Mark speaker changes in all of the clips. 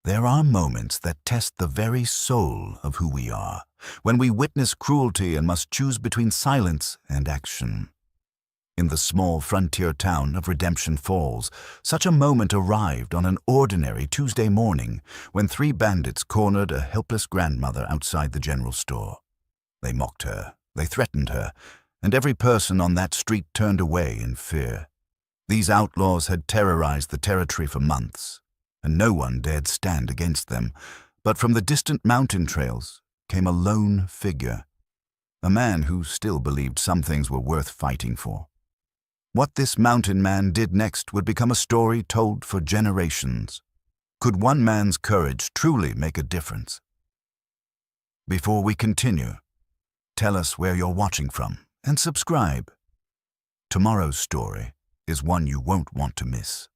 Speaker 1: There are moments that test the very soul of who we are, when we witness cruelty and must choose between silence and action. In the small frontier town of Redemption Falls, such a moment arrived on an ordinary Tuesday morning when three bandits cornered a helpless grandmother outside the general store. They mocked her, they threatened her, and every person on that street turned away in fear. These outlaws had terrorized the territory for months, and no one dared stand against them. But from the distant mountain trails came a lone figure, a man who still believed some things were worth fighting for. What this mountain man did next would become a story told for generations. Could one man's courage truly make a difference? Before we continue, tell us where you're watching from and subscribe. Tomorrow's story is one you won't want to miss.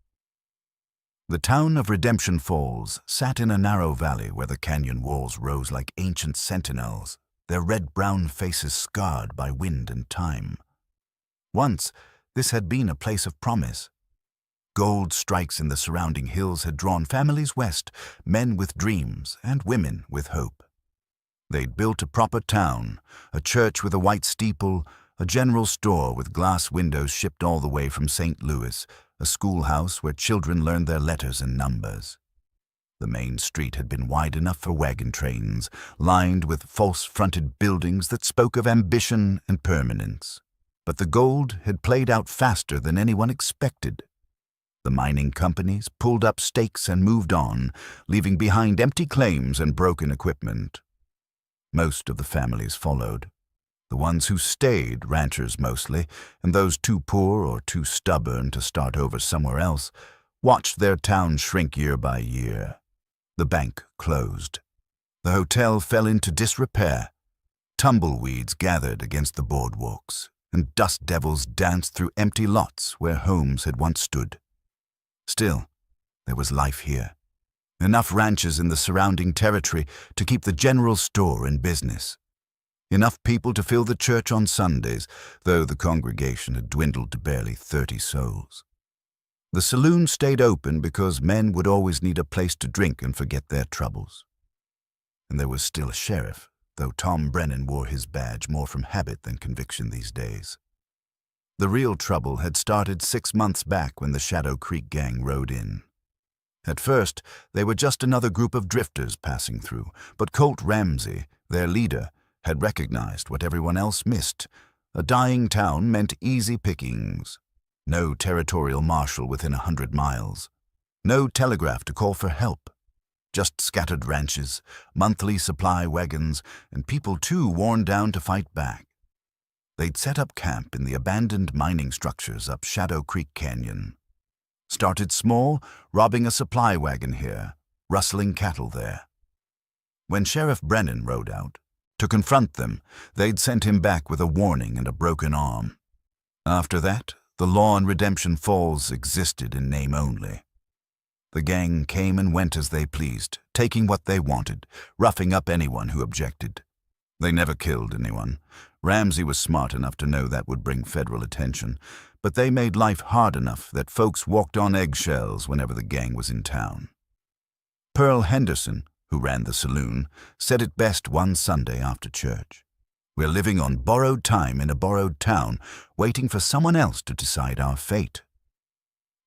Speaker 1: The town of Redemption Falls sat in a narrow valley where the canyon walls rose like ancient sentinels, their red-brown faces scarred by wind and time. Once, this had been a place of promise. Gold strikes in the surrounding hills had drawn families west, men with dreams and women with hope. They'd built a proper town, a church with a white steeple, a general store with glass windows shipped all the way from St. Louis, a schoolhouse where children learned their letters and numbers. The main street had been wide enough for wagon trains, lined with false-fronted buildings that spoke of ambition and permanence. But the gold had played out faster than anyone expected. The mining companies pulled up stakes and moved on, leaving behind empty claims and broken equipment. Most of the families followed. The ones who stayed, ranchers mostly, and those too poor or too stubborn to start over somewhere else, watched their town shrink year by year. The bank closed. The hotel fell into disrepair. Tumbleweeds gathered against the boardwalks, and dust devils danced through empty lots where homes had once stood. Still, there was life here. Enough ranches in the surrounding territory to keep the general store in business. Enough people to fill the church on Sundays, though the congregation had dwindled to barely 30 souls. The saloon stayed open because men would always need a place to drink and forget their troubles. And there was still a sheriff, though Tom Brennan wore his badge more from habit than conviction these days. The real trouble had started 6 months back when the Shadow Creek gang rode in. At first, they were just another group of drifters passing through, but Colt Ramsey, their leader, had recognized what everyone else missed. A dying town meant easy pickings. No territorial marshal within 100 miles. No telegraph to call for help. Just scattered ranches, monthly supply wagons, and people too worn down to fight back. They'd set up camp in the abandoned mining structures up Shadow Creek Canyon. Started small, robbing a supply wagon here, rustling cattle there. When Sheriff Brennan rode out, to confront them, they'd sent him back with a warning and a broken arm. After that, the law in Redemption Falls existed in name only. The gang came and went as they pleased, taking what they wanted, roughing up anyone who objected. They never killed anyone. Ramsey was smart enough to know that would bring federal attention, but they made life hard enough that folks walked on eggshells whenever the gang was in town. Pearl Henderson, who ran the saloon, said it best one Sunday after church. We're living on borrowed time in a borrowed town, waiting for someone else to decide our fate.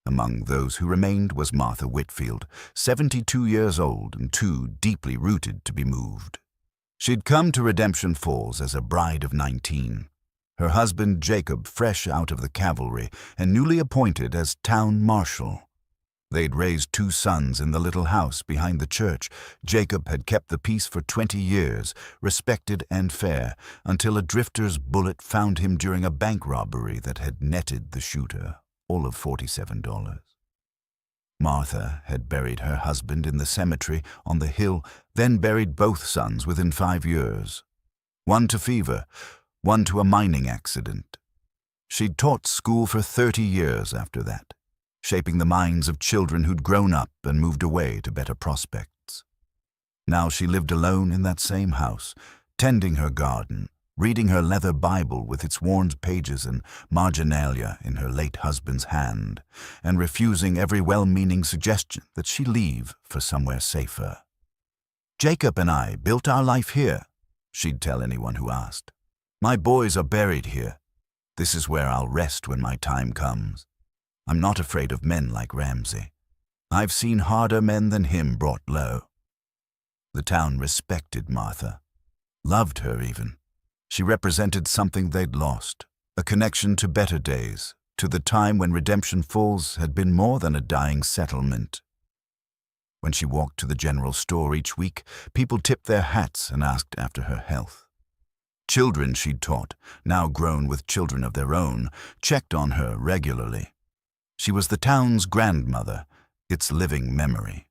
Speaker 1: Among those who remained was Martha Whitfield, 72 years old and too deeply rooted to be moved. She'd come to Redemption Falls as a bride of 19. Her husband Jacob fresh out of the cavalry and newly appointed as town marshal. They'd raised 2 sons in the little house behind the church. Jacob had kept the peace for 20 years, respected and fair, until a drifter's bullet found him during a bank robbery that had netted the shooter all of $47. Martha had buried her husband in the cemetery on the hill, then buried both sons within 5 years. One to fever, one to a mining accident. She'd taught school for 30 years after that, shaping the minds of children who'd grown up and moved away to better prospects. Now she lived alone in that same house, tending her garden, reading her leather Bible with its worn pages and marginalia in her late husband's hand, and refusing every well-meaning suggestion that she leave for somewhere safer. "Jacob and I built our life here," she'd tell anyone who asked. "My boys are buried here. This is where I'll rest when my time comes. I'm not afraid of men like Ramsay. I've seen harder men than him brought low." The town respected Martha, loved her even. She represented something they'd lost, a connection to better days, to the time when Redemption Falls had been more than a dying settlement. When she walked to the general store each week, people tipped their hats and asked after her health. Children she'd taught, now grown with children of their own, checked on her regularly. She was the town's grandmother, its living memory.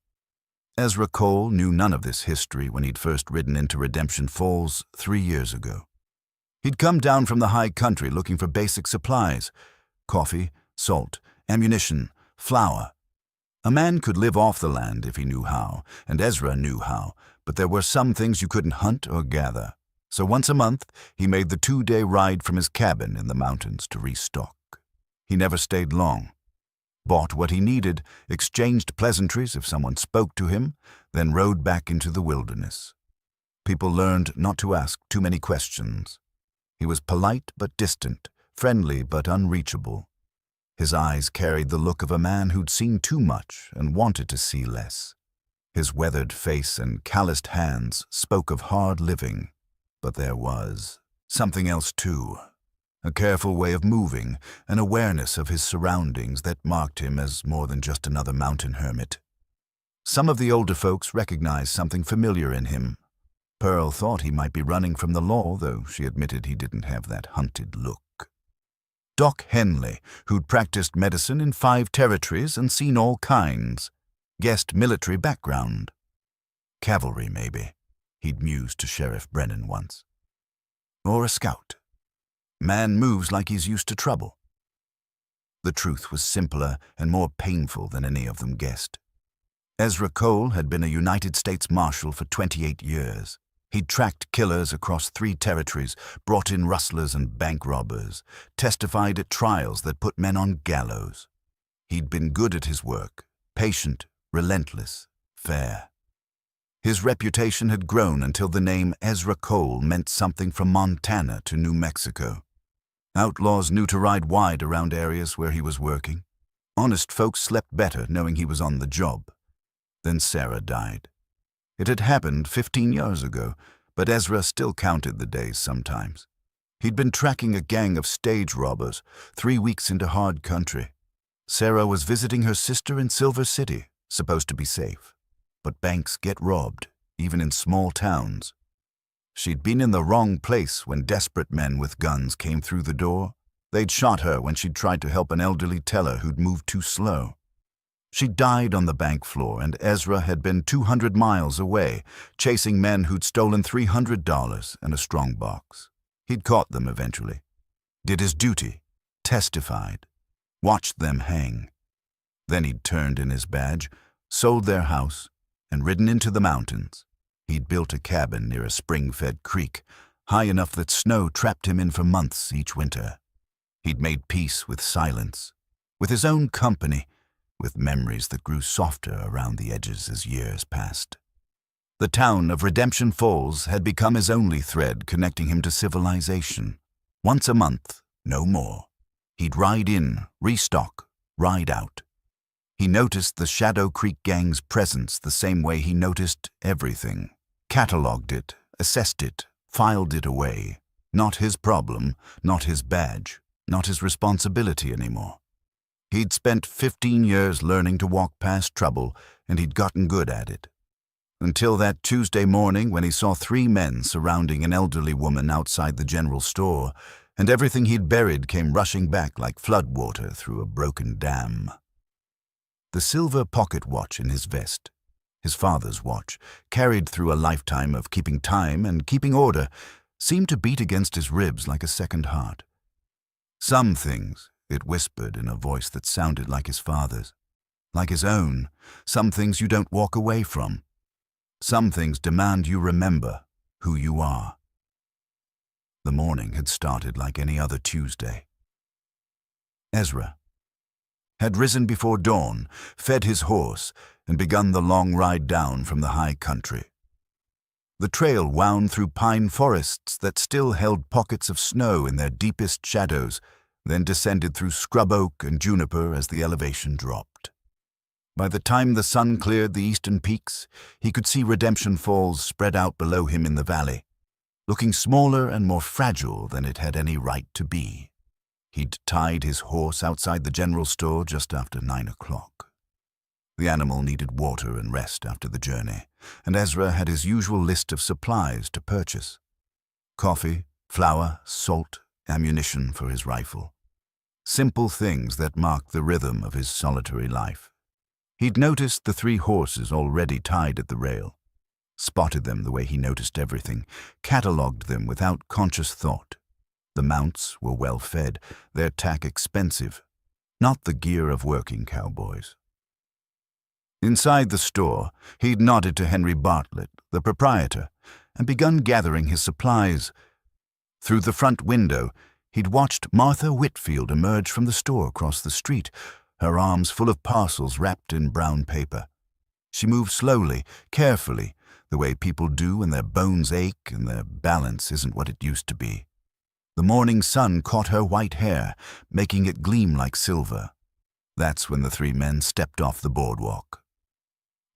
Speaker 1: Ezra Cole knew none of this history when he'd first ridden into Redemption Falls 3 years ago. He'd come down from the high country looking for basic supplies: coffee, salt, ammunition, flour. A man could live off the land if he knew how, and Ezra knew how, but there were some things you couldn't hunt or gather. So once a month, he made the 2-day ride from his cabin in the mountains to restock. He never stayed long. Bought what he needed, exchanged pleasantries if someone spoke to him, then rode back into the wilderness. People learned not to ask too many questions. He was polite but distant, friendly but unreachable. His eyes carried the look of a man who'd seen too much and wanted to see less. His weathered face and calloused hands spoke of hard living, but there was something else too. A careful way of moving, an awareness of his surroundings that marked him as more than just another mountain hermit. Some of the older folks recognized something familiar in him. Pearl thought he might be running from the law, though she admitted he didn't have that hunted look. Doc Henley, who'd practiced medicine in 5 territories and seen all kinds. Guessed military background. Cavalry, maybe, he'd mused to Sheriff Brennan once. Or a scout. Man moves like he's used to trouble. The truth was simpler and more painful than any of them guessed. Ezra Cole had been a United States Marshal for 28 years. He'd tracked killers across 3 territories, brought in rustlers and bank robbers, testified at trials that put men on gallows. He'd been good at his work, patient, relentless, fair. His reputation had grown until the name Ezra Cole meant something from Montana to New Mexico. Outlaws knew to ride wide around areas where he was working. Honest folks slept better knowing he was on the job. Then Sarah died. It had happened 15 years ago, but Ezra still counted the days sometimes. He'd been tracking a gang of stage robbers 3 weeks into hard country. Sarah was visiting her sister in Silver City, supposed to be safe. But banks get robbed, even in small towns. She'd been in the wrong place when desperate men with guns came through the door. They'd shot her when she'd tried to help an elderly teller who'd moved too slow. She died on the bank floor, and Ezra had been 200 miles away, chasing men who'd stolen $300 and a strongbox. He'd caught them eventually, did his duty, testified, watched them hang. Then he'd turned in his badge, sold their house, and ridden into the mountains. He'd built a cabin near a spring-fed creek, high enough that snow trapped him in for months each winter. He'd made peace with silence, with his own company, with memories that grew softer around the edges as years passed. The town of Redemption Falls had become his only thread connecting him to civilization. Once a month, no more. He'd ride in, restock, ride out. He noticed the Shadow Creek gang's presence the same way he noticed everything. Catalogued it, assessed it, filed it away. Not his problem, not his badge, not his responsibility anymore. He'd spent 15 years learning to walk past trouble, and he'd gotten good at it. Until that Tuesday morning when he saw 3 men surrounding an elderly woman outside the general store, and everything he'd buried came rushing back like floodwater through a broken dam. The silver pocket watch in his vest, his father's watch, carried through a lifetime of keeping time and keeping order, seemed to beat against his ribs like a second heart. Some things, it whispered in a voice that sounded like his father's, like his own. Some things you don't walk away from. Some things demand you remember who you are. The morning had started like any other Tuesday. Ezra had risen before dawn, fed his horse, and begun the long ride down from the high country. The trail wound through pine forests that still held pockets of snow in their deepest shadows, then descended through scrub oak and juniper as the elevation dropped. By the time the sun cleared the eastern peaks, he could see Redemption Falls spread out below him in the valley, looking smaller and more fragile than it had any right to be. He'd tied his horse outside the general store just after 9 o'clock. The animal needed water and rest after the journey, and Ezra had his usual list of supplies to purchase: coffee, flour, salt, ammunition for his rifle. Simple things that marked the rhythm of his solitary life. He'd noticed the 3 horses already tied at the rail, spotted them the way he noticed everything, catalogued them without conscious thought. The mounts were well fed, their tack expensive, not the gear of working cowboys. Inside the store, he'd nodded to Henry Bartlett, the proprietor, and begun gathering his supplies. Through the front window, he'd watched Martha Whitfield emerge from the store across the street, her arms full of parcels wrapped in brown paper. She moved slowly, carefully, the way people do when their bones ache and their balance isn't what it used to be. The morning sun caught her white hair, making it gleam like silver. That's when the 3 men stepped off the boardwalk.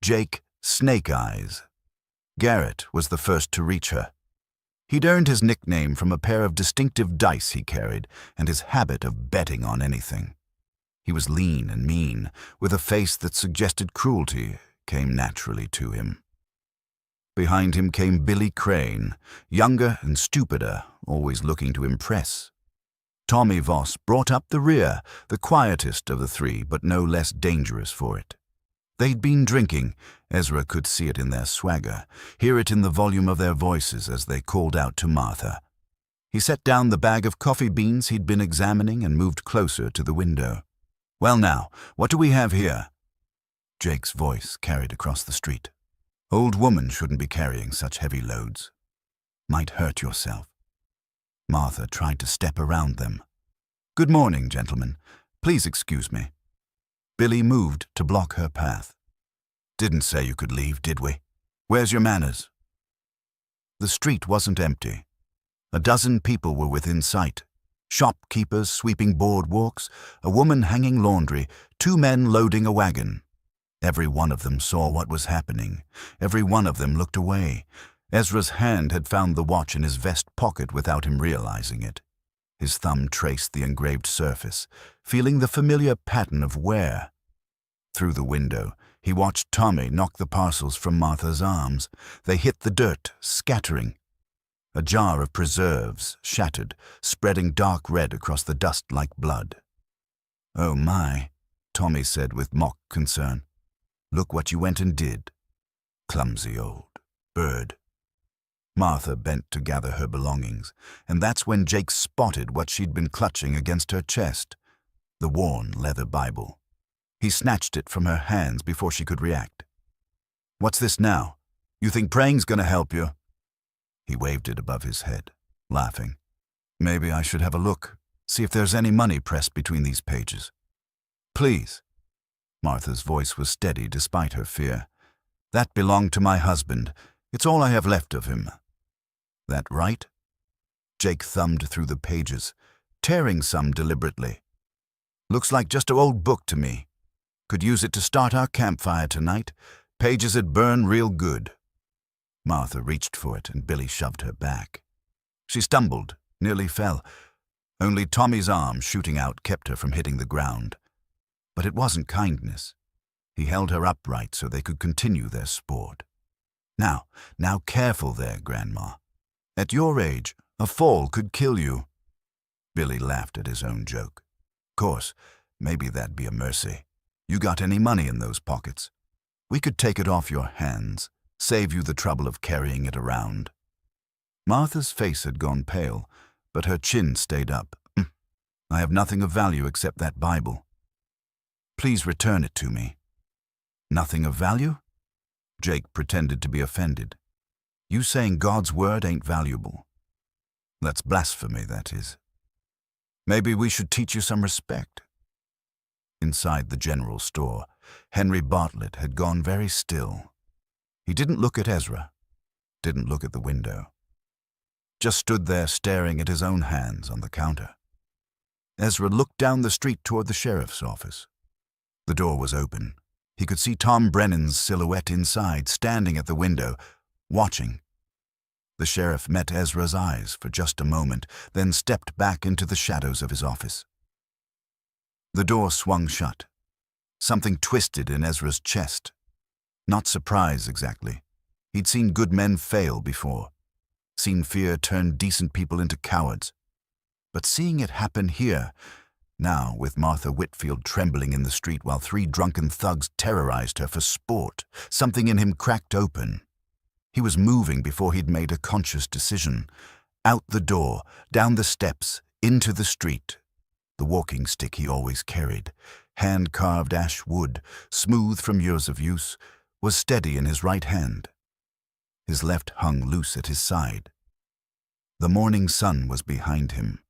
Speaker 1: Jake Snake Eyes. Garrett was the first to reach her. He'd earned his nickname from a pair of distinctive dice he carried and his habit of betting on anything. He was lean and mean, with a face that suggested cruelty came naturally to him. Behind him came Billy Crane, younger and stupider, always looking to impress. Tommy Voss brought up the rear, the quietest of the 3, but no less dangerous for it. They'd been drinking. Ezra could see it in their swagger, hear it in the volume of their voices as they called out to Martha. He set down the bag of coffee beans he'd been examining and moved closer to the window. "Well now, what do we have here?" Jake's voice carried across the street. "Old woman shouldn't be carrying such heavy loads. Might hurt yourself." Martha tried to step around them. "Good morning, gentlemen. Please excuse me." Billy moved to block her path. "Didn't say you could leave, did we? Where's your manners?" The street wasn't empty. A dozen people were within sight. Shopkeepers sweeping boardwalks, a woman hanging laundry, 2 men loading a wagon. Every one of them saw what was happening. Every one of them looked away. Ezra's hand had found the watch in his vest pocket without him realizing it. His thumb traced the engraved surface, feeling the familiar pattern of wear. Through the window, he watched Tommy knock the parcels from Martha's arms. They hit the dirt, scattering. A jar of preserves shattered, spreading dark red across the dust like blood. "Oh my," Tommy said with mock concern. "Look what you went and did. Clumsy old bird." Martha bent to gather her belongings, and that's when Jake spotted what she'd been clutching against her chest, the worn leather Bible. He snatched it from her hands before she could react. "What's this now? You think praying's gonna help you?" He waved it above his head, laughing. "Maybe I should have a look, see if there's any money pressed between these pages." "Please." Martha's voice was steady despite her fear. "That belonged to my husband. It's all I have left of him." "That right?" Jake thumbed through the pages, tearing some deliberately. "Looks like just an old book to me. Could use it to start our campfire tonight. Pages that burn real good." Martha reached for it and Billy shoved her back. She stumbled, nearly fell. Only Tommy's arm shooting out kept her from hitting the ground. But it wasn't kindness. He held her upright so they could continue their sport. Now careful there, Grandma. At your age, a fall could kill you." Billy laughed at his own joke. "Course, maybe that'd be a mercy. You got any money in those pockets? We could take it off your hands, save you the trouble of carrying it around." Martha's face had gone pale, but her chin stayed up. "I have nothing of value except that Bible. Please return it to me." "Nothing of value?" Jake pretended to be offended. "You saying God's word ain't valuable?" That's blasphemy, that is. Maybe we should teach you some respect. Inside the general store, Henry Bartlett had gone very still. He didn't look at Ezra, didn't look at the window. Just stood there staring at his own hands on the counter. Ezra looked down the street toward the sheriff's office. The door was open. He could see Tom Brennan's silhouette inside, standing at the window, watching. The sheriff met Ezra's eyes for just a moment, then stepped back into the shadows of his office. The door swung shut. Something twisted in Ezra's chest. Not surprise, exactly. He'd seen good men fail before, seen fear turn decent people into cowards. But seeing it happen here, now with Martha Whitfield trembling in the street while 3 drunken thugs terrorized her for sport, something in him cracked open. He was moving before he'd made a conscious decision. Out the door, down the steps, into the street. The walking stick he always carried, hand-carved ash wood, smooth from years of use, was steady in his right hand. His left hung loose at his side. The morning sun was behind him.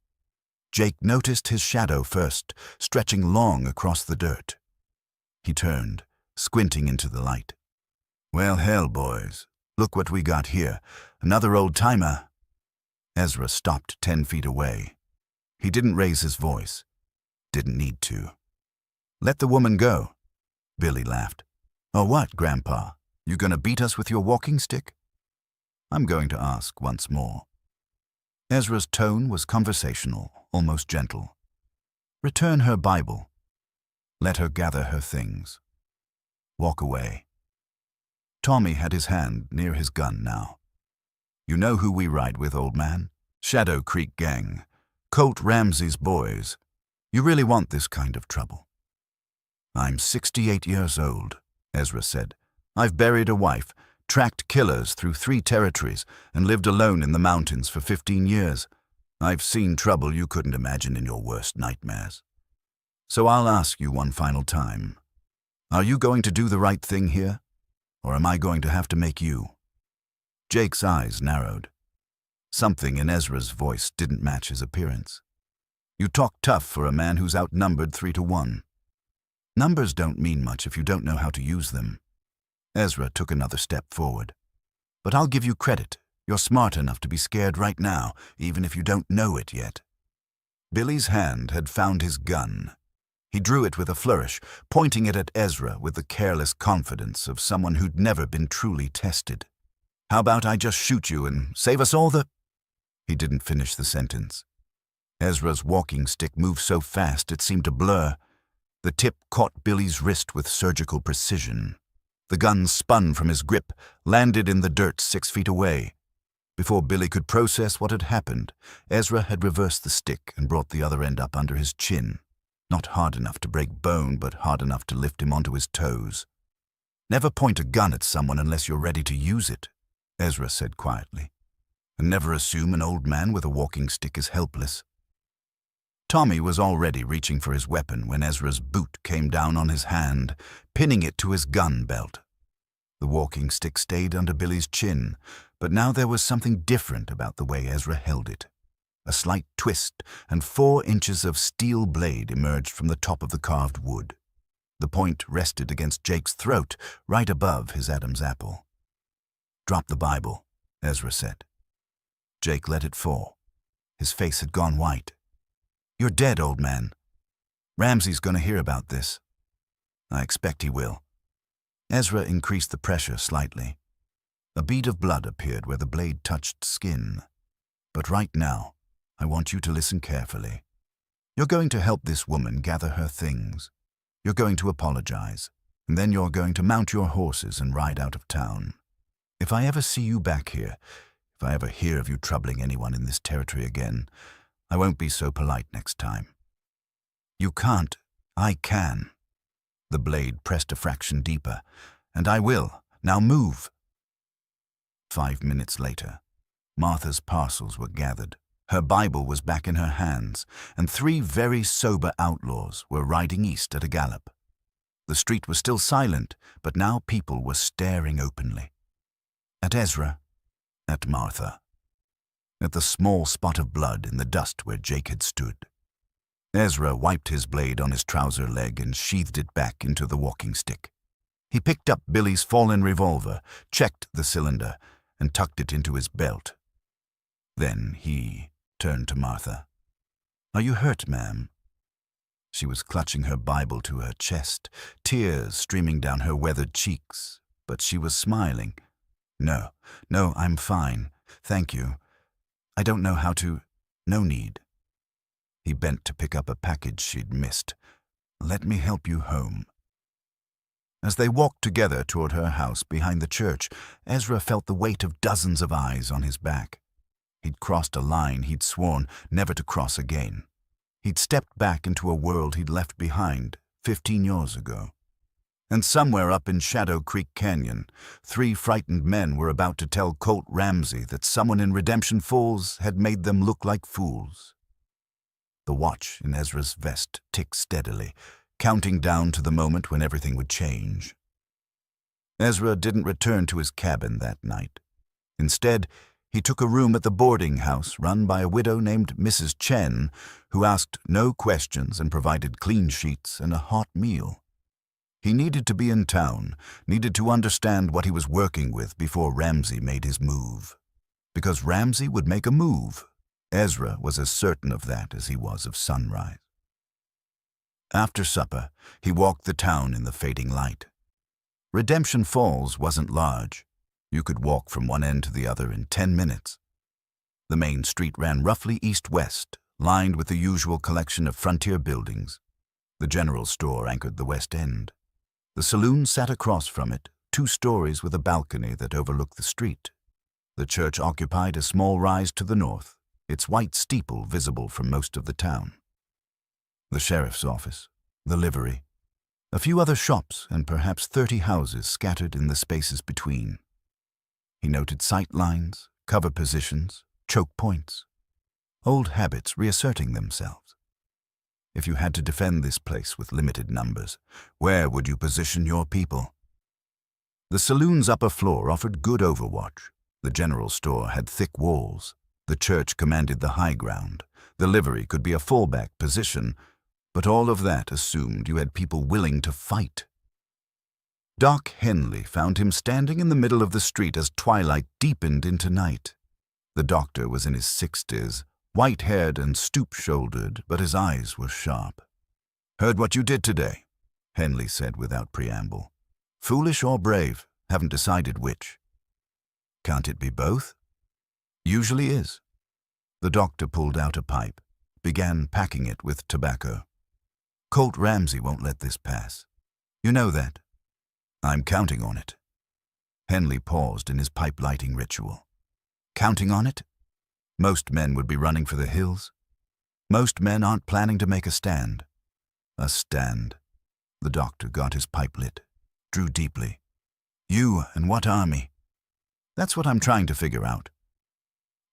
Speaker 1: Jake noticed his shadow first, stretching long across the dirt. He turned, squinting into the light. "Well, hell, boys. Look what we got here. Another old-timer." Ezra stopped 10 feet away. He didn't raise his voice. Didn't need to. "Let the woman go." Billy laughed. "Oh, what, Grandpa? You gonna beat us with your walking stick?" "I'm going to ask once more." Ezra's tone was conversational, almost gentle. "Return her Bible. Let her gather her things. Walk away." Tommy had his hand near his gun now. "You know who we ride with, old man? Shadow Creek Gang. Colt Ramsey's boys. You really want this kind of trouble?" "I'm 68 years old," Ezra said. "I've buried a wife, tracked killers through 3 territories, and lived alone in the mountains for 15 years. I've seen trouble you couldn't imagine in your worst nightmares. So I'll ask you one final time. Are you going to do the right thing here? Or am I going to have to make you?" Jake's eyes narrowed. Something in Ezra's voice didn't match his appearance. "You talk tough for a man who's outnumbered 3-1. Numbers don't mean much if you don't know how to use them." Ezra took another step forward. "But I'll give you credit. You're smart enough to be scared right now, even if you don't know it yet." Billy's hand had found his gun. He drew it with a flourish, pointing it at Ezra with the careless confidence of someone who'd never been truly tested. "How about I just shoot you and save us all the—" He didn't finish the sentence. Ezra's walking stick moved so fast it seemed to blur. The tip caught Billy's wrist with surgical precision. The gun spun from his grip, landed in the dirt 6 feet away. Before Billy could process what had happened, Ezra had reversed the stick and brought the other end up under his chin. Not hard enough to break bone, but hard enough to lift him onto his toes. "Never point a gun at someone unless you're ready to use it," Ezra said quietly. "And never assume an old man with a walking stick is helpless." Tommy was already reaching for his weapon when Ezra's boot came down on his hand, pinning it to his gun belt. The walking stick stayed under Billy's chin, but now there was something different about the way Ezra held it. A slight twist, and 4 inches of steel blade emerged from the top of the carved wood. The point rested against Jake's throat, right above his Adam's apple. "Drop the Bible," Ezra said. Jake let it fall. His face had gone white. "You're dead, old man. Ramsey's going to hear about this." "I expect he will." Ezra increased the pressure slightly. A bead of blood appeared where the blade touched skin. "But right now, I want you to listen carefully. You're going to help this woman gather her things. You're going to apologize, and then you're going to mount your horses and ride out of town. If I ever see you back here, if I ever hear of you troubling anyone in this territory again, I won't be so polite next time." "You can't. I can." The blade pressed a fraction deeper. "And I will. Now move." 5 minutes later, Martha's parcels were gathered. Her Bible was back in her hands, and 3 very sober outlaws were riding east at a gallop. The street was still silent, but now people were staring openly. At Ezra, at Martha. at the small spot of blood in the dust where Jake had stood. Ezra wiped his blade on his trouser leg and sheathed it back into the walking stick. He picked up Billy's fallen revolver, checked the cylinder, and tucked it into his belt. Then he turned to Martha. "Are you hurt, ma'am?" She was clutching her Bible to her chest, tears streaming down her weathered cheeks, but she was smiling. No, I'm fine. Thank you. I don't know how to. No need." He bent to pick up a package she'd missed. "Let me help you home." As they walked together toward her house behind the church, Ezra felt the weight of dozens of eyes on his back. He'd crossed a line he'd sworn never to cross again. He'd stepped back into a world he'd left behind 15 years ago. And somewhere up in Shadow Creek Canyon, 3 frightened men were about to tell Colt Ramsey that someone in Redemption Falls had made them look like fools. The watch in Ezra's vest ticked steadily, counting down to the moment when everything would change. Ezra didn't return to his cabin that night. Instead, he took a room at the boarding house run by a widow named Mrs. Chen, who asked no questions and provided clean sheets and a hot meal. He needed to be in town, needed to understand what he was working with before Ramsey made his move. Because Ramsey would make a move. Ezra was as certain of that as he was of sunrise. After supper, he walked the town in the fading light. Redemption Falls wasn't large. You could walk from one end to the other in 10 minutes. The main street ran roughly east-west, lined with the usual collection of frontier buildings. The general store anchored the west end. The saloon sat across from it, 2 stories with a balcony that overlooked the street. The church occupied a small rise to the north, its white steeple visible from most of the town. The sheriff's office, the livery, a few other shops, and perhaps 30 houses scattered in the spaces between. He noted sight lines, cover positions, choke points, old habits reasserting themselves. If you had to defend this place with limited numbers, where would you position your people? The saloon's upper floor offered good overwatch. The general store had thick walls. The church commanded the high ground. The livery could be a fallback position, but all of that assumed you had people willing to fight. Doc Henley found him standing in the middle of the street as twilight deepened into night. The doctor was in his 60s, white-haired and stoop-shouldered, but his eyes were sharp. "Heard what you did today," Henley said without preamble. "Foolish or brave, haven't decided which." "Can't it be both?" "Usually is." The doctor pulled out a pipe, began packing it with tobacco. "Colt Ramsey won't let this pass. You know that." "I'm counting on it." Henley paused in his pipe-lighting ritual. "Counting on it? Most men would be running for the hills. Most men aren't planning to make a stand." "A stand." The doctor got his pipe lit, drew deeply. "You and what army?" "That's what I'm trying to figure out."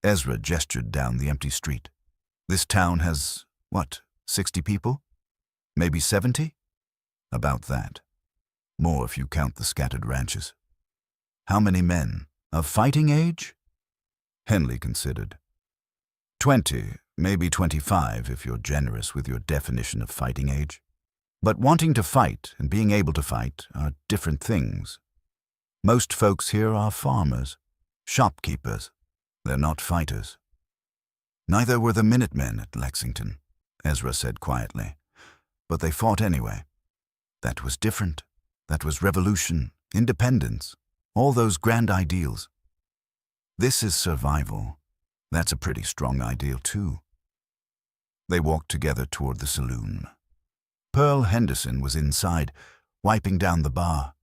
Speaker 1: Ezra gestured down the empty street. "This town has, 60 people? Maybe 70? About that. More if you count the scattered ranches." "How many men? Of fighting age?" Henley considered. 20, maybe 25 if you're generous with your definition of fighting age. But wanting to fight and being able to fight are different things. Most folks here are farmers, shopkeepers. They're not fighters. "Neither were the Minutemen at Lexington," Ezra said quietly. "But they fought anyway. That was different. That was revolution, independence, all those grand ideals. This is survival. That's a pretty strong ideal, too." They walked together toward the saloon. Pearl Henderson was inside, wiping down the bar.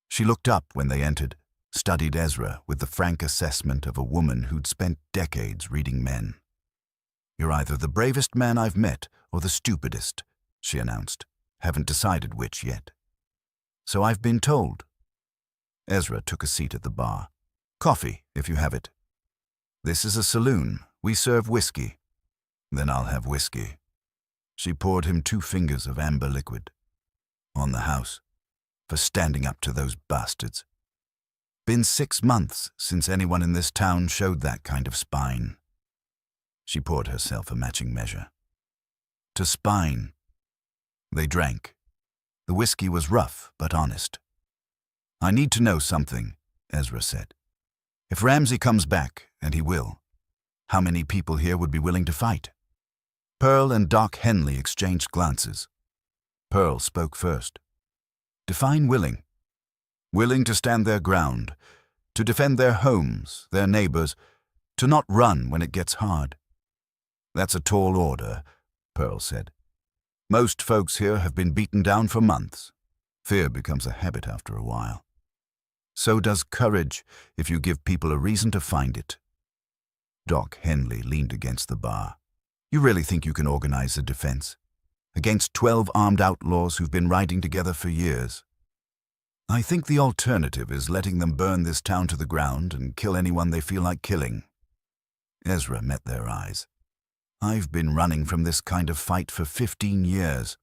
Speaker 1: She looked up when they entered, studied Ezra with the frank assessment of a woman who'd spent decades reading men. "You're either the bravest man I've met or the stupidest," she announced. "Haven't decided which yet." "So I've been told." Ezra took a seat at the bar. "Coffee, if you have it." "This is a saloon. We serve whiskey." "Then I'll have whiskey." She poured him 2 fingers of amber liquid. "On the house. For standing up to those bastards." Been 6 months since anyone in this town showed that kind of spine. She poured herself a matching measure. To spine. They drank. The whiskey was rough but honest. I need to know something, Ezra said. If Ramsay comes back, and he will, how many people here would be willing to fight? Pearl and Doc Henley exchanged glances. Pearl spoke first. Define willing. Willing to stand their ground, to defend their homes, their neighbors, to not run when it gets hard. That's a tall order, Pearl said. Most folks here have been beaten down for months. Fear becomes a habit after a while. So does courage if you give people a reason to find it. Doc Henley leaned against the bar. You really think you can organize a defense? Against 12 armed outlaws who've been riding together for years? I think the alternative is letting them burn this town to the ground and kill anyone they feel like killing. Ezra met their eyes. I've been running from this kind of fight for 15 years.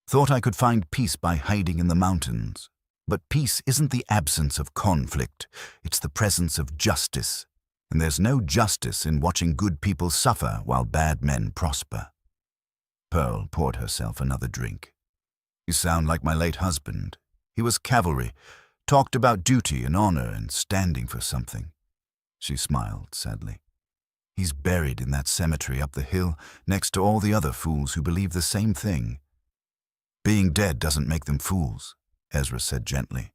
Speaker 1: Thought I could find peace by hiding in the mountains. But peace isn't the absence of conflict, it's the presence of justice. And there's no justice in watching good people suffer while bad men prosper. Pearl poured herself another drink. You sound like my late husband. He was cavalry, talked about duty and honor and standing for something. She smiled sadly. He's buried in that cemetery up the hill next to all the other fools who believe the same thing. Being dead doesn't make them fools, Ezra said gently.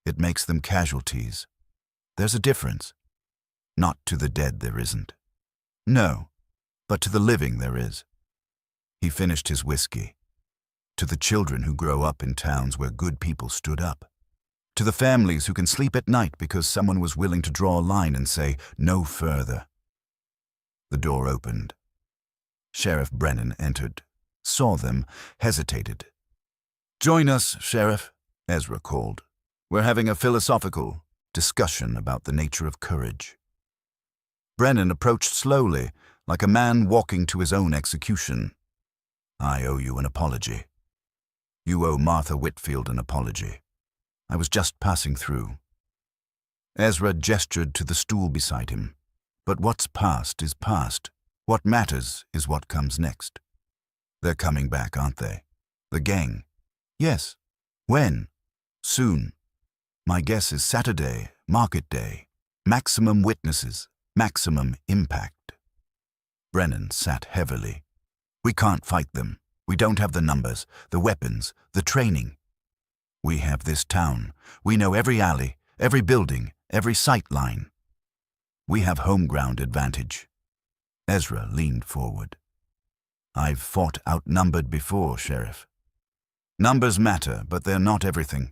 Speaker 1: It makes them casualties. There's a difference. Not to the dead there isn't. No, but to the living there is. He finished his whiskey. To the children who grow up in towns where good people stood up. To the families who can sleep at night because someone was willing to draw a line and say, no further. The door opened. Sheriff Brennan entered, saw them, hesitated. Join us, Sheriff, Ezra called. We're having a philosophical discussion about the nature of courage. Brennan approached slowly, like a man walking to his own execution. I owe you an apology. You owe Martha Whitfield an apology. I was just passing through. Ezra gestured to the stool beside him. But what's past is past. What matters is what comes next. They're coming back, aren't they? The gang. Yes. When? Soon. My guess is Saturday, market day. Maximum witnesses, maximum impact. Brennan sat heavily. We can't fight them. We don't have the numbers, the weapons, the training. We have this town. We know every alley, every building, every sight line. We have home ground advantage. Ezra leaned forward. I've fought outnumbered before, Sheriff. Numbers matter, but they're not everything.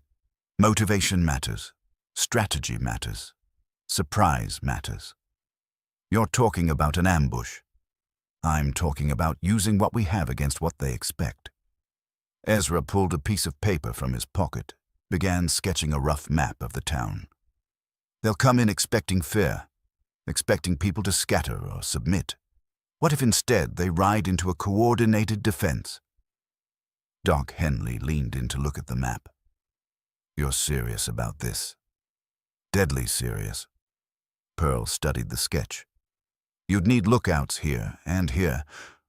Speaker 1: Motivation matters. Strategy matters. Surprise matters. You're talking about an ambush. I'm talking about using what we have against what they expect. Ezra pulled a piece of paper from his pocket, began sketching a rough map of the town. They'll come in expecting fear, expecting people to scatter or submit. What if instead they ride into a coordinated defense? Doc Henley leaned in to look at the map. You're serious about this? Deadly serious. Pearl studied the sketch. You'd need lookouts here and here,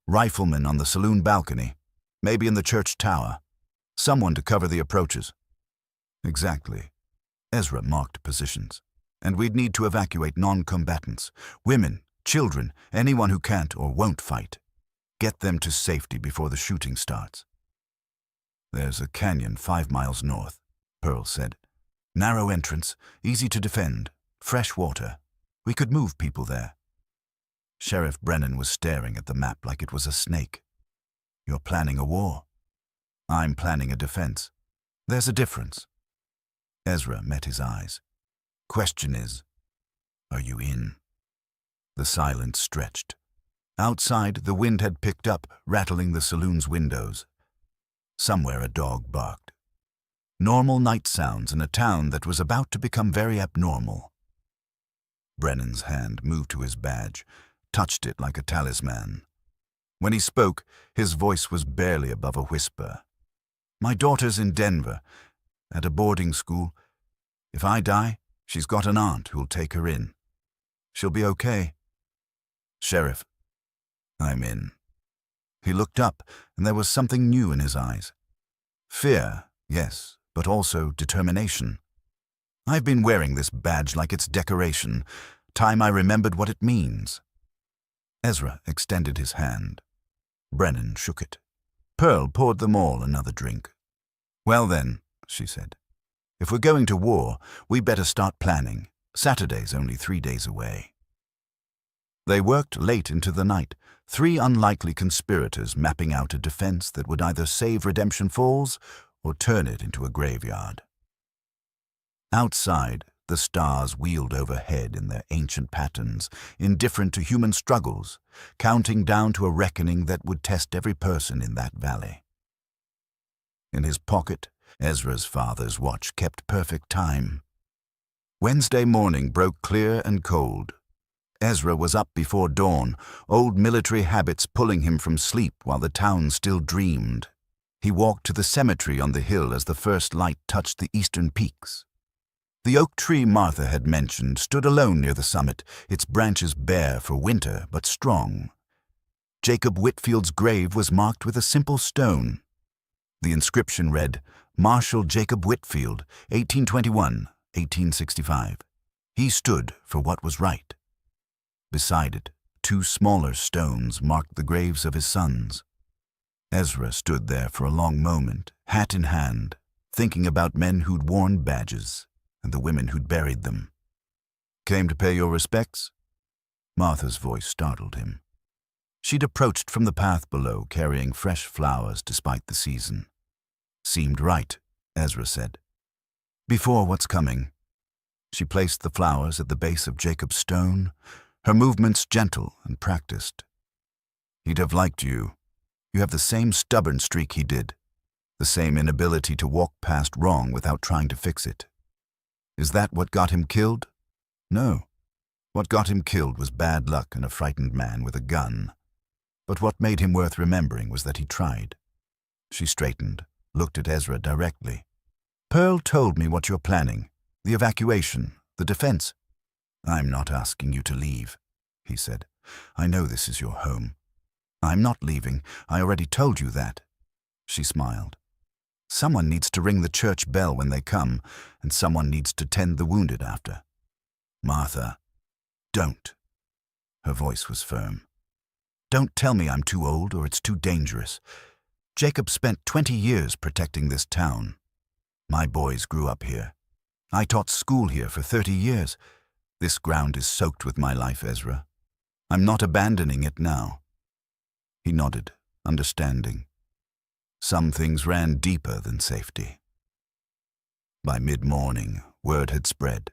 Speaker 1: riflemen on the saloon balcony, maybe in the church tower, someone to cover the approaches. Exactly. Ezra marked positions. And we'd need to evacuate non-combatants, women, children, anyone who can't or won't fight. Get them to safety before the shooting starts. There's a canyon 5 miles north, Pearl said. Narrow entrance, easy to defend, fresh water. We could move people there. Sheriff Brennan was staring at the map like it was a snake. You're planning a war. I'm planning a defense. There's a difference. Ezra met his eyes. Question is, are you in? The silence stretched. Outside, the wind had picked up, rattling the saloon's windows. Somewhere a dog barked. Normal night sounds in a town that was about to become very abnormal. Brennan's hand moved to his badge, touched it like a talisman. When he spoke, his voice was barely above a whisper. My daughter's in Denver, at a boarding school. If I die, She's got an aunt who'll take her in. She'll be okay. Sheriff, I'm in. He looked up, and there was something new in his eyes. Fear, yes, but also determination. I've been wearing this badge like it's decoration. Time I remembered what it means. Ezra extended his hand. Brennan shook it. Pearl poured them all another drink. Well then, she said, if we're going to war, we better start planning. Saturday's only 3 days away. They worked late into the night, 3 unlikely conspirators mapping out a defense that would either save Redemption Falls or turn it into a graveyard. Outside, the stars wheeled overhead in their ancient patterns, indifferent to human struggles, counting down to a reckoning that would test every person in that valley. In his pocket, Ezra's father's watch kept perfect time. Wednesday morning broke clear and cold. Ezra was up before dawn, old military habits pulling him from sleep while the town still dreamed. He walked to the cemetery on the hill as the first light touched the eastern peaks. The oak tree Martha had mentioned stood alone near the summit, its branches bare for winter but strong. Jacob Whitfield's grave was marked with a simple stone. The inscription read, Marshal Jacob Whitfield, 1821-1865. He stood for what was right. Beside it, 2 smaller stones marked the graves of his sons. Ezra stood there for a long moment, hat in hand, thinking about men who'd worn badges and the women who'd buried them. Came to pay your respects? Martha's voice startled him. She'd approached from the path below, carrying fresh flowers despite the season. Seemed right, Ezra said. Before what's coming. She placed the flowers at the base of Jacob's stone, her movements gentle and practiced. He'd have liked you. You have the same stubborn streak he did, the same inability to walk past wrong without trying to fix it. Is that what got him killed? No. What got him killed was bad luck and a frightened man with a gun. But what made him worth remembering was that he tried. She straightened, looked at Ezra directly. Pearl told me what you're planning. The evacuation, the defense. I'm not asking you to leave, he said. I know this is your home. I'm not leaving. I already told you that. She smiled. Someone needs to ring the church bell when they come, and someone needs to tend the wounded after. Martha, don't. Her voice was firm. Don't tell me I'm too old or it's too dangerous. Jacob spent 20 years protecting this town. My boys grew up here. I taught school here for 30 years. This ground is soaked with my life, Ezra. I'm not abandoning it now. He nodded, understanding. Some things ran deeper than safety. By mid-morning, word had spread.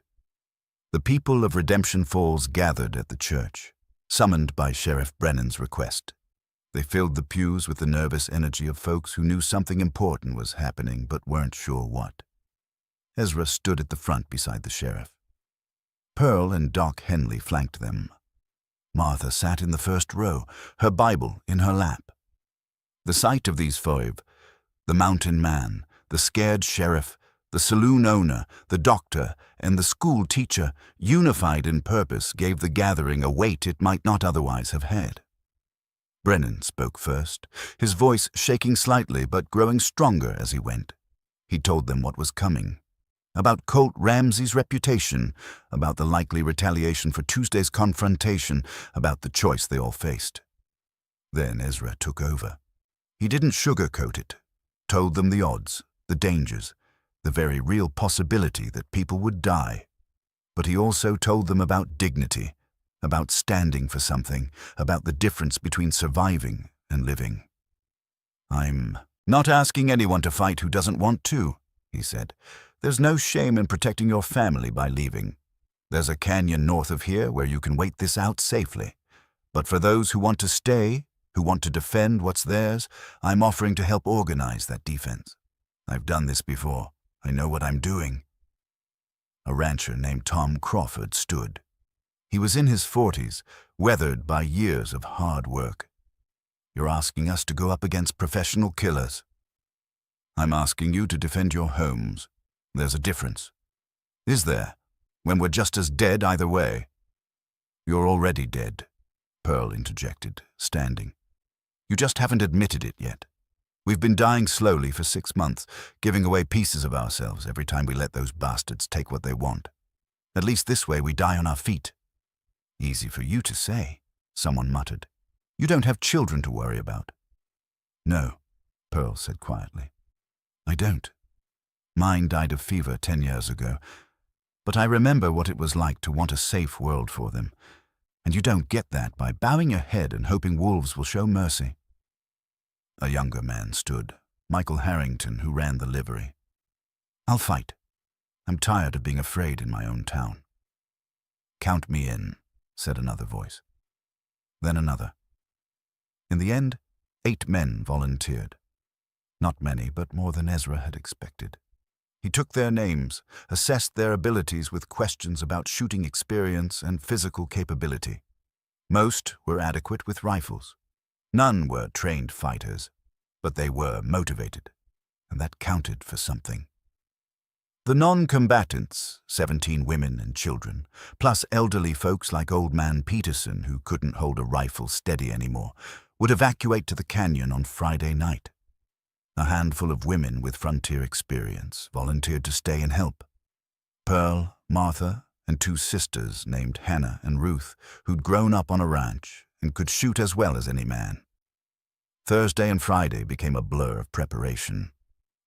Speaker 1: The people of Redemption Falls gathered at the church, summoned by Sheriff Brennan's request. They filled the pews with the nervous energy of folks who knew something important was happening but weren't sure what. Ezra stood at the front beside the sheriff. Pearl and Doc Henley flanked them. Martha sat in the first row, her Bible in her lap. The sight of these 5, the mountain man, the scared sheriff, the saloon owner, the doctor, and the school teacher, unified in purpose, gave the gathering a weight it might not otherwise have had. Brennan spoke first, his voice shaking slightly but growing stronger as he went. He told them what was coming. About Colt Ramsey's reputation, about the likely retaliation for Tuesday's confrontation, about the choice they all faced. Then Ezra took over. He didn't sugarcoat it, told them the odds, the dangers, the very real possibility that people would die. But he also told them about dignity, about standing for something, about the difference between surviving and living. I'm not asking anyone to fight who doesn't want to, he said. There's no shame in protecting your family by leaving. There's a canyon north of here where you can wait this out safely. But for those who want to stay, who want to defend what's theirs, I'm offering to help organize that defense. I've done this before. I know what I'm doing. A rancher named Tom Crawford stood. He was in his 40s, weathered by years of hard work. You're asking us to go up against professional killers. I'm asking you to defend your homes. There's a difference. Is there? when we're just as dead either way. You're already dead, Pearl interjected, standing. You just haven't admitted it yet. We've been dying slowly for 6 months, giving away pieces of ourselves every time we let those bastards take what they want. At least this way we die on our feet. Easy for you to say, someone muttered. You don't have children to worry about. No, Pearl said quietly. I don't. Mine died of fever 10 years ago, but I remember what it was like to want a safe world for them, and you don't get that by bowing your head and hoping wolves will show mercy. A younger man stood, Michael Harrington, who ran the livery. I'll fight. I'm tired of being afraid in my own town. Count me in, said another voice. Then another. In the end, 8 men volunteered. Not many, but more than Ezra had expected. He took their names, assessed their abilities with questions about shooting experience and physical capability. Most were adequate with rifles. None were trained fighters, but they were motivated, and that counted for something. The non-combatants, 17 women and children, plus elderly folks like Old Man Peterson, who couldn't hold a rifle steady anymore, would evacuate to the canyon on Friday night. A handful of women with frontier experience volunteered to stay and help. Pearl, Martha, and 2 sisters named Hannah and Ruth, who'd grown up on a ranch and could shoot as well as any man. Thursday and Friday became a blur of preparation.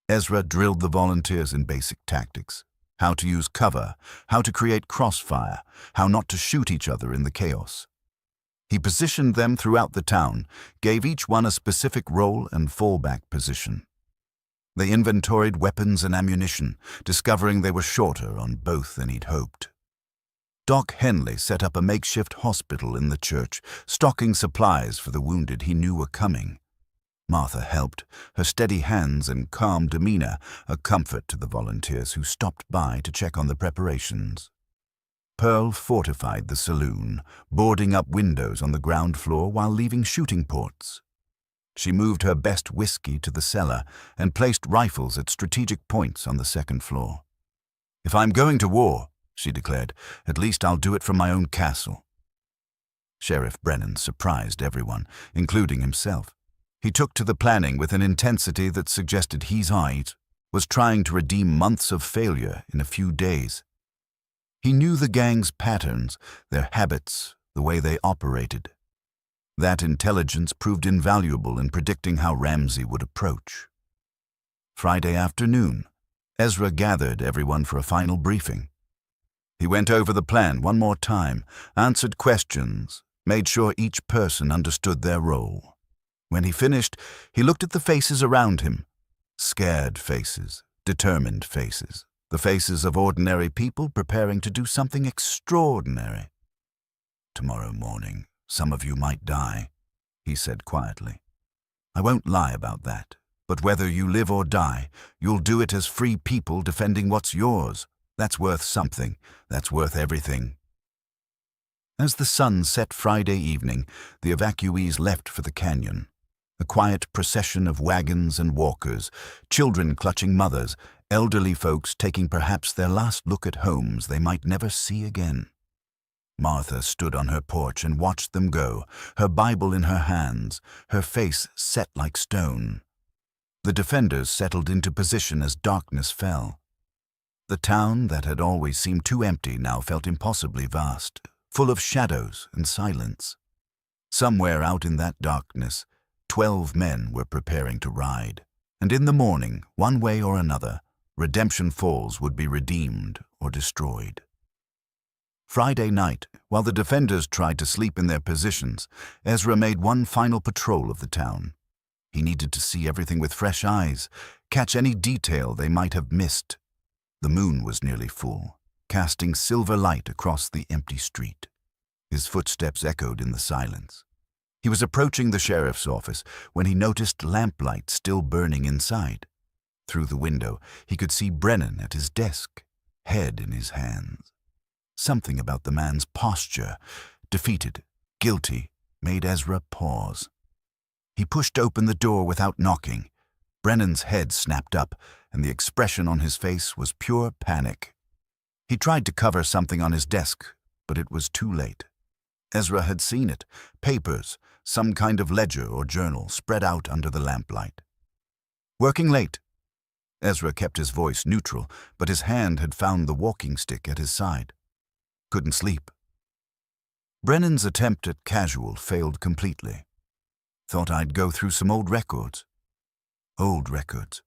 Speaker 1: Ezra drilled the volunteers in basic tactics, how to use cover, how to create crossfire, how not to shoot each other in the chaos. He positioned them throughout the town, gave each one a specific role and fallback position. They inventoried weapons and ammunition, discovering they were shorter on both than he'd hoped. Doc Henley set up a makeshift hospital in the church, stocking supplies for the wounded he knew were coming. Martha helped, her steady hands and calm demeanor a comfort to the volunteers who stopped by to check on the preparations. Pearl fortified the saloon, boarding up windows on the ground floor while leaving shooting ports. She moved her best whiskey to the cellar and placed rifles at strategic points on the 2nd floor. If I'm going to war, she declared, at least I'll do it from my own castle. Sheriff Brennan surprised everyone, including himself. He took to the planning with an intensity that suggested his eyes was trying to redeem months of failure in a few days. He knew the gang's patterns, their habits, the way they operated. That intelligence proved invaluable in predicting how Ramsey would approach. Friday afternoon, Ezra gathered everyone for a final briefing. He went over the plan one more time, answered questions, made sure each person understood their role. When he finished, he looked at the faces around him. Scared faces, determined faces. The faces of ordinary people preparing to do something extraordinary. Tomorrow morning, some of you might die, he said quietly. I won't lie about that, but whether you live or die, you'll do it as free people defending what's yours. That's worth something. That's worth everything. As the sun set Friday evening, the evacuees left for the canyon. A quiet procession of wagons and walkers, children clutching mothers, elderly folks taking perhaps their last look at homes they might never see again. Martha stood on her porch and watched them go, her Bible in her hands, her face set like stone. The defenders settled into position as darkness fell. The town that had always seemed too empty now felt impossibly vast, full of shadows and silence. Somewhere out in that darkness, 12 men were preparing to ride, and in the morning, one way or another, Redemption Falls would be redeemed or destroyed. Friday night, while the defenders tried to sleep in their positions, Ezra made one final patrol of the town. He needed to see everything with fresh eyes, catch any detail they might have missed. The moon was nearly full, casting silver light across the empty street. His footsteps echoed in the silence. He was approaching the sheriff's office when he noticed lamplight still burning inside. Through the window, he could see Brennan at his desk, head in his hands. Something about the man's posture, defeated, guilty, made Ezra pause. He pushed open the door without knocking. Brennan's head snapped up, and the expression on his face was pure panic. He tried to cover something on his desk, but it was too late. Ezra had seen it, papers, some kind of ledger or journal spread out under the lamplight. Working late. Ezra kept his voice neutral, but his hand had found the walking stick at his side. Couldn't sleep. Brennan's attempt at casual failed completely. Thought I'd go through some old records. Old records.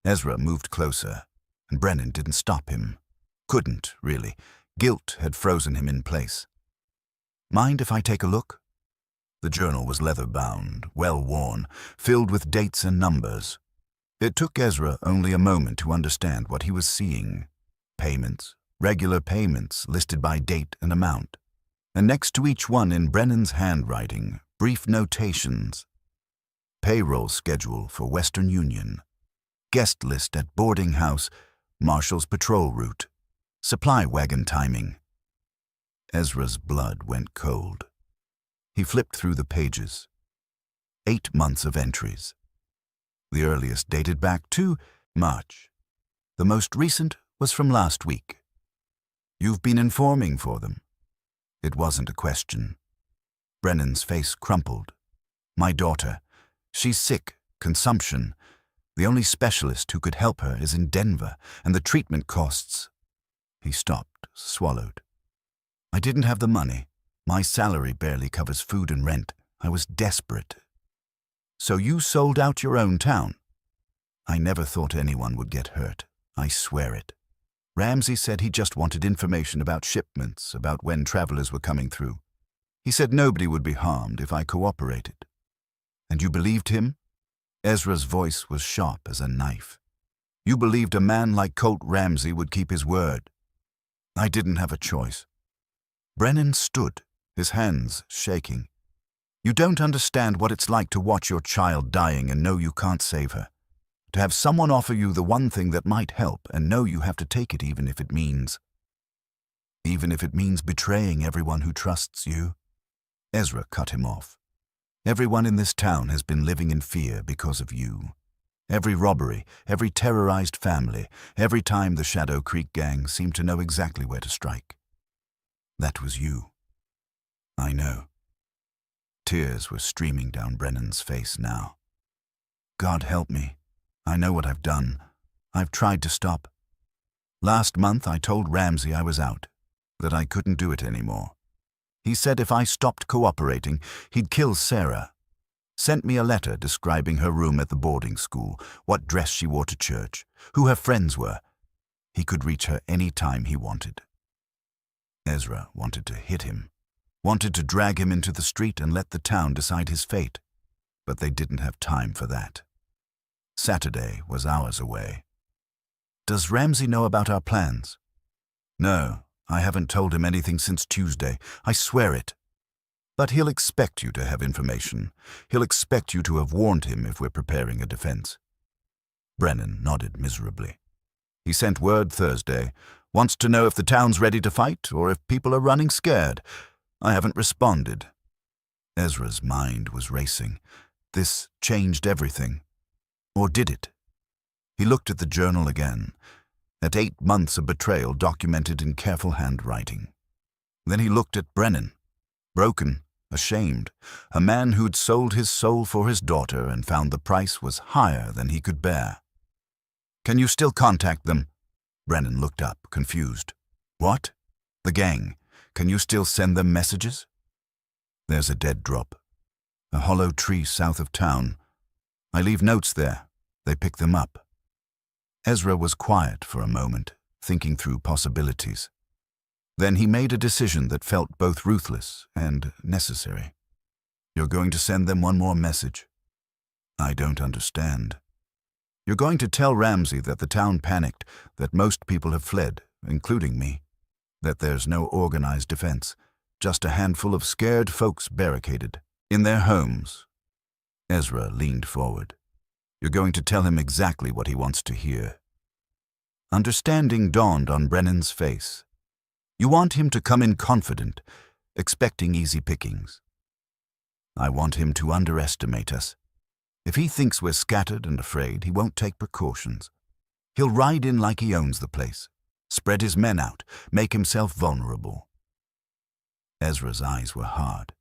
Speaker 1: Ezra moved closer, and Brennan didn't stop him. Couldn't, really. Guilt had frozen him in place. Mind if I take a look? The journal was leather-bound, well-worn, filled with dates and numbers. It took Ezra only a moment to understand what he was seeing. Payments, regular payments listed by date and amount. And next to each one in Brennan's handwriting, brief notations. Payroll schedule for Western Union. Guest list at boarding house, Marshal's patrol route. Supply wagon timing. Ezra's blood went cold. He flipped through the pages. 8 months of entries. The earliest dated back to March. The most recent was from last week. You've been informing for them. It wasn't a question. Brennan's face crumpled. My daughter. She's sick, consumption. The only specialist who could help her is in Denver, and the treatment costs. He stopped, swallowed. I didn't have the money. My salary barely covers food and rent. I was desperate. So you sold out your own town? I never thought anyone would get hurt. I swear it. Ramsey said he just wanted information about shipments, about when travelers were coming through. He said nobody would be harmed if I cooperated. And you believed him? Ezra's voice was sharp as a knife. You believed a man like Colt Ramsey would keep his word. I didn't have a choice. Brennan stood, his hands shaking. You don't understand what it's like to watch your child dying and know you can't save her. To have someone offer you the one thing that might help and know you have to take it even if it means betraying everyone who trusts you. Ezra cut him off. Everyone in this town has been living in fear because of you. Every robbery, every terrorized family, every time the Shadow Creek gang seemed to know exactly where to strike. That was you. I know. Tears were streaming down Brennan's face now. God help me. I know what I've done. I've tried to stop. Last month I told Ramsey I was out, that I couldn't do it anymore. He said if I stopped cooperating, he'd kill Sarah. Sent me a letter describing her room at the boarding school, what dress she wore to church, who her friends were. He could reach her any time he wanted. Ezra wanted to hit him, wanted to drag him into the street and let the town decide his fate, but they didn't have time for that. Saturday was hours away. Does Ramsey know about our plans? No, I haven't told him anything since Tuesday. I swear it. But he'll expect you to have information. He'll expect you to have warned him if we're preparing a defense. Brennan nodded miserably. He sent word Thursday. Wants to know if the town's ready to fight or if people are running scared. I haven't responded. Ezra's mind was racing. This changed everything. Or did it? He looked at the journal again, at 8 months of betrayal documented in careful handwriting. Then he looked at Brennan, broken, ashamed, a man who'd sold his soul for his daughter and found the price was higher than he could bear. Can you still contact them? Brennan looked up, confused. What? The gang. Can you still send them messages? There's a dead drop. A hollow tree south of town. I leave notes there. They pick them up. Ezra was quiet for a moment, thinking through possibilities. Then he made a decision that felt both ruthless and necessary. You're going to send them one more message. I don't understand. You're going to tell Ramsey that the town panicked, that most people have fled, including me, that there's no organized defense, just a handful of scared folks barricaded in their homes. Ezra leaned forward. You're going to tell him exactly what he wants to hear. Understanding dawned on Brennan's face. You want him to come in confident, expecting easy pickings. I want him to underestimate us. If he thinks we're scattered and afraid, he won't take precautions. He'll ride in like he owns the place. spread his men out, make himself vulnerable. Ezra's eyes were hard.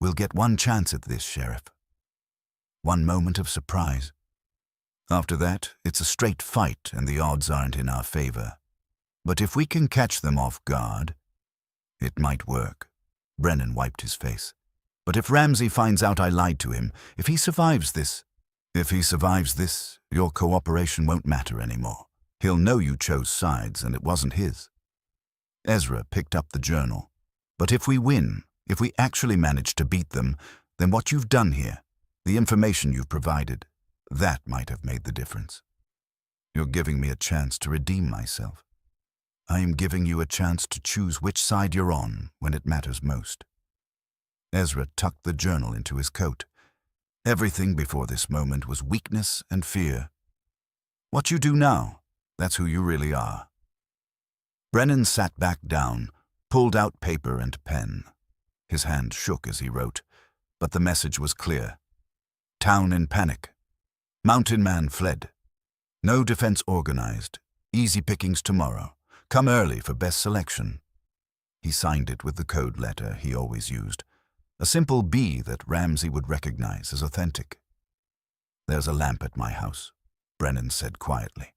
Speaker 1: We'll get one chance at this, Sheriff. One moment of surprise. After that, it's a straight fight and the odds aren't in our favor. But if we can catch them off guard, it might work. Brennan wiped his face. But if Ramsey finds out I lied to him, if he survives this, your cooperation won't matter anymore. He'll know you chose sides and it wasn't his. Ezra picked up the journal. But if we win, if we actually manage to beat them, then what you've done here, the information you've provided, that might have made the difference. You're giving me a chance to redeem myself. I am giving you a chance to choose which side you're on when it matters most. Ezra tucked the journal into his coat. Everything before this moment was weakness and fear. What you do now, that's who you really are. Brennan sat back down, pulled out paper and pen. His hand shook as he wrote, but the message was clear. Town in panic. Mountain man fled. No defense organized. Easy pickings tomorrow. Come early for best selection. He signed it with the code letter he always used, a simple B that Ramsey would recognize as authentic. There's a lamp at my house, Brennan said quietly.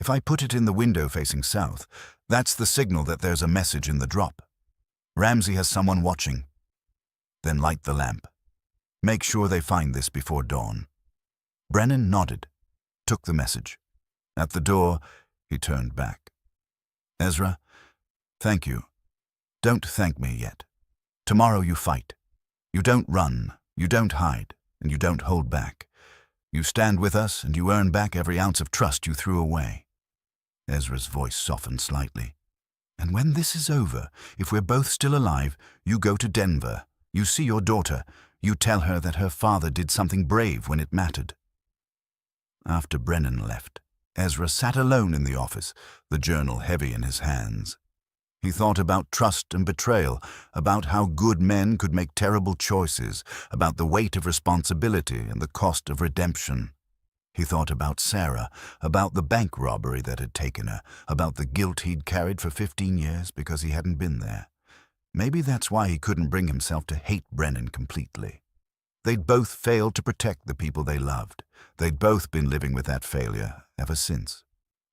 Speaker 1: If I put it in the window facing south, that's the signal that there's a message in the drop. Ramsey has someone watching. Then light the lamp. Make sure they find this before dawn. Brennan nodded, took the message. At the door, he turned back. Ezra, thank you. Don't thank me yet. Tomorrow you fight. You don't run, you don't hide, and you don't hold back. You stand with us and you earn back every ounce of trust you threw away. Ezra's voice softened slightly. And when this is over, if we're both still alive, you go to Denver. You see your daughter. You tell her that her father did something brave when it mattered. After Brennan left, Ezra sat alone in the office, the journal heavy in his hands. He thought about trust and betrayal, about how good men could make terrible choices, about the weight of responsibility and the cost of redemption. He thought about Sarah, about the bank robbery that had taken her, about the guilt he'd carried for 15 years because he hadn't been there. Maybe that's why he couldn't bring himself to hate Brennan completely. They'd both failed to protect the people they loved. They'd both been living with that failure ever since.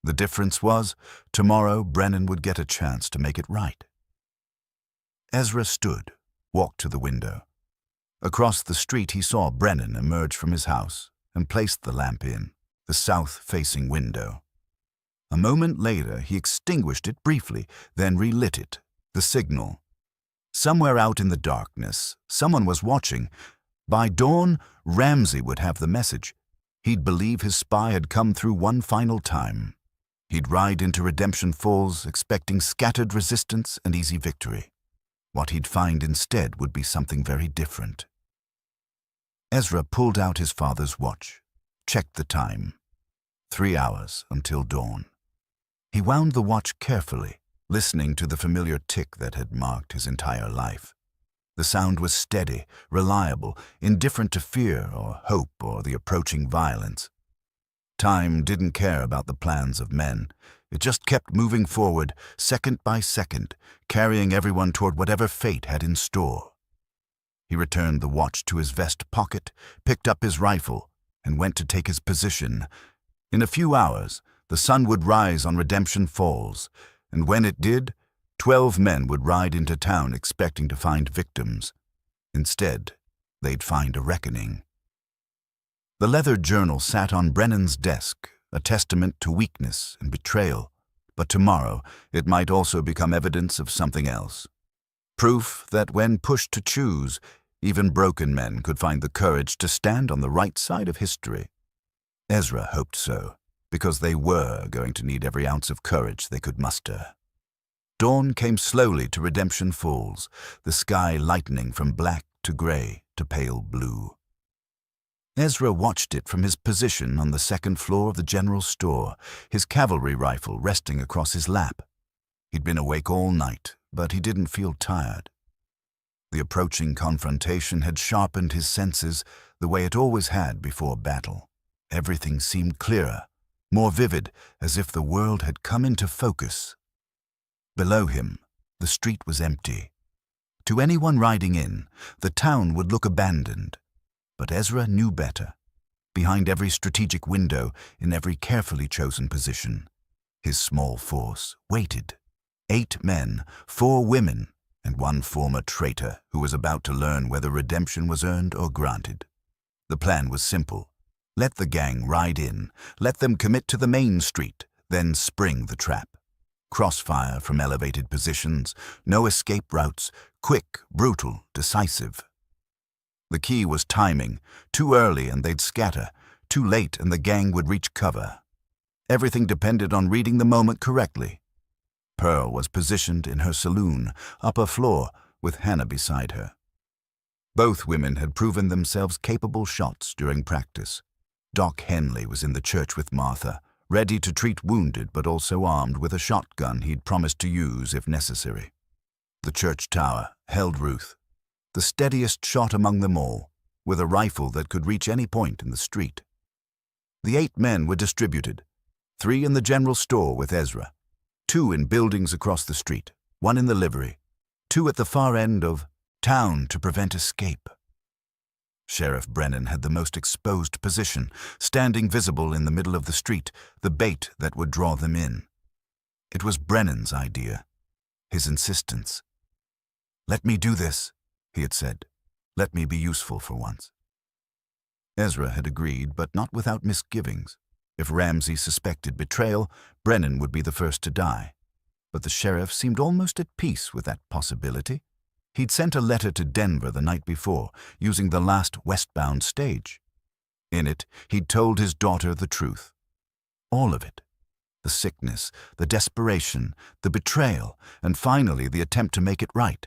Speaker 1: The difference was, tomorrow Brennan would get a chance to make it right. Ezra stood, walked to the window. Across the street he saw Brennan emerge from his house and placed the lamp in, the south-facing window. A moment later he extinguished it briefly, then relit it, the signal. Somewhere out in the darkness, someone was watching. By dawn, Ramsey would have the message. He'd believe his spy had come through one final time. He'd ride into Redemption Falls expecting scattered resistance and easy victory. What he'd find instead would be something very different. Ezra pulled out his father's watch, checked the time. 3 hours until dawn. He wound the watch carefully, listening to the familiar tick that had marked his entire life. The sound was steady, reliable, indifferent to fear or hope or the approaching violence. Time didn't care about the plans of men. It just kept moving forward, second by second, carrying everyone toward whatever fate had in store. He returned the watch to his vest pocket, picked up his rifle, and went to take his position. In a few hours, the sun would rise on Redemption Falls, and when it did, 12 men would ride into town expecting to find victims. Instead, they'd find a reckoning. The leather journal sat on Brennan's desk, a testament to weakness and betrayal, but tomorrow it might also become evidence of something else. Proof that when pushed to choose, even broken men could find the courage to stand on the right side of history. Ezra hoped so, because they were going to need every ounce of courage they could muster. Dawn came slowly to Redemption Falls, the sky lightening from black to gray to pale blue. Ezra watched it from his position on the second floor of the general store, his cavalry rifle resting across his lap. He'd been awake all night, but he didn't feel tired. The approaching confrontation had sharpened his senses the way it always had before battle. Everything seemed clearer, more vivid, as if the world had come into focus Below him, the street was empty. To anyone riding in, the town would look abandoned. But Ezra knew better. Behind every strategic window, in every carefully chosen position, his small force waited. 8 men, 4 women, and 1 former traitor who was about to learn whether redemption was earned or granted. The plan was simple. Let the gang ride in, let them commit to the main street, then spring the trap. Crossfire from elevated positions, no escape routes, quick, brutal, decisive. The key was timing. Too early and they'd scatter. Too late and the gang would reach cover. Everything depended on reading the moment correctly. Pearl was positioned in her saloon, upper floor, with Hannah beside her. Both women had proven themselves capable shots during practice. Doc Henley was in the church with Martha, ready to treat wounded but also armed with a shotgun he'd promised to use if necessary. The church tower held Ruth, the steadiest shot among them all, with a rifle that could reach any point in the street. The 8 men were distributed, 3 in the general store with Ezra, 2 in buildings across the street, 1 in the livery, 2 at the far end of town to prevent escape. Sheriff Brennan had the most exposed position, standing visible in the middle of the street, the bait that would draw them in. It was Brennan's idea, his insistence. "Let me do this," he had said. "Let me be useful for once." Ezra had agreed, but not without misgivings. If Ramsey suspected betrayal, Brennan would be the first to die. But the sheriff seemed almost at peace with that possibility. He'd sent a letter to Denver the night before, using the last westbound stage. In it, he'd told his daughter the truth. All of it. The sickness, the desperation, the betrayal, and finally the attempt to make it right.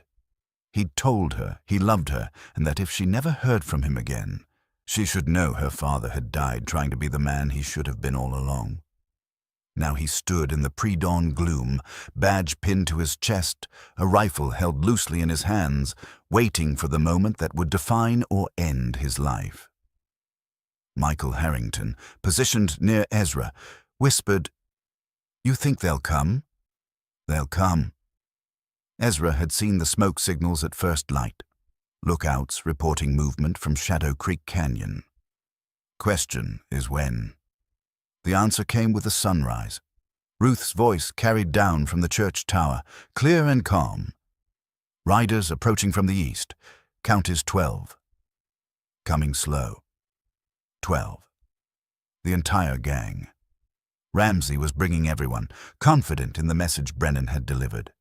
Speaker 1: He'd told her he loved her, and that if she never heard from him again, she should know her father had died trying to be the man he should have been all along. Now he stood in the pre-dawn gloom, badge pinned to his chest, a rifle held loosely in his hands, waiting for the moment that would define or end his life. Michael Harrington, positioned near Ezra, whispered, "You think they'll come?" "They'll come." Ezra had seen the smoke signals at first light, lookouts reporting movement from Shadow Creek Canyon. Question is when. The answer came with the sunrise. Ruth's voice carried down from the church tower, clear and calm. Riders approaching from the east. Count is 12. Coming slow. 12. The entire gang. Ramsey was bringing everyone, confident in the message Brennan had delivered.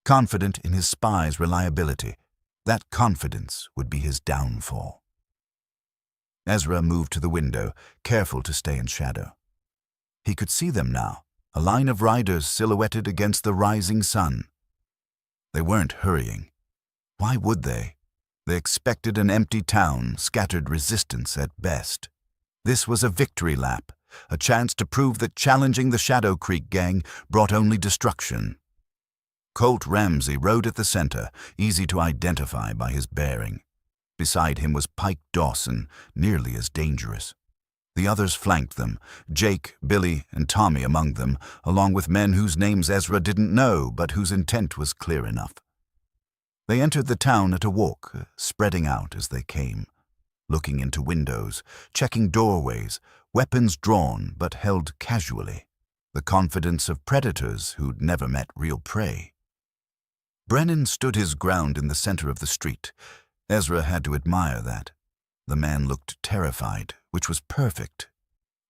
Speaker 1: Confident in his spy's reliability. That confidence would be his downfall. Ezra moved to the window, careful to stay in shadow. He could see them now, a line of riders silhouetted against the rising sun. They weren't hurrying. Why would they? They expected an empty town, scattered resistance at best. This was a victory lap, a chance to prove that challenging the Shadow Creek gang brought only destruction. Colt Ramsey rode at the center, easy to identify by his bearing. Beside him was Pike Dawson, nearly as dangerous. The others flanked them, Jake, Billy, and Tommy among them, along with men whose names Ezra didn't know but whose intent was clear enough. They entered the town at a walk, spreading out as they came, looking into windows, checking doorways, weapons drawn but held casually, the confidence of predators who'd never met real prey. Brennan stood his ground in the center of the street. Ezra had to admire that. The man looked terrified, which was perfect.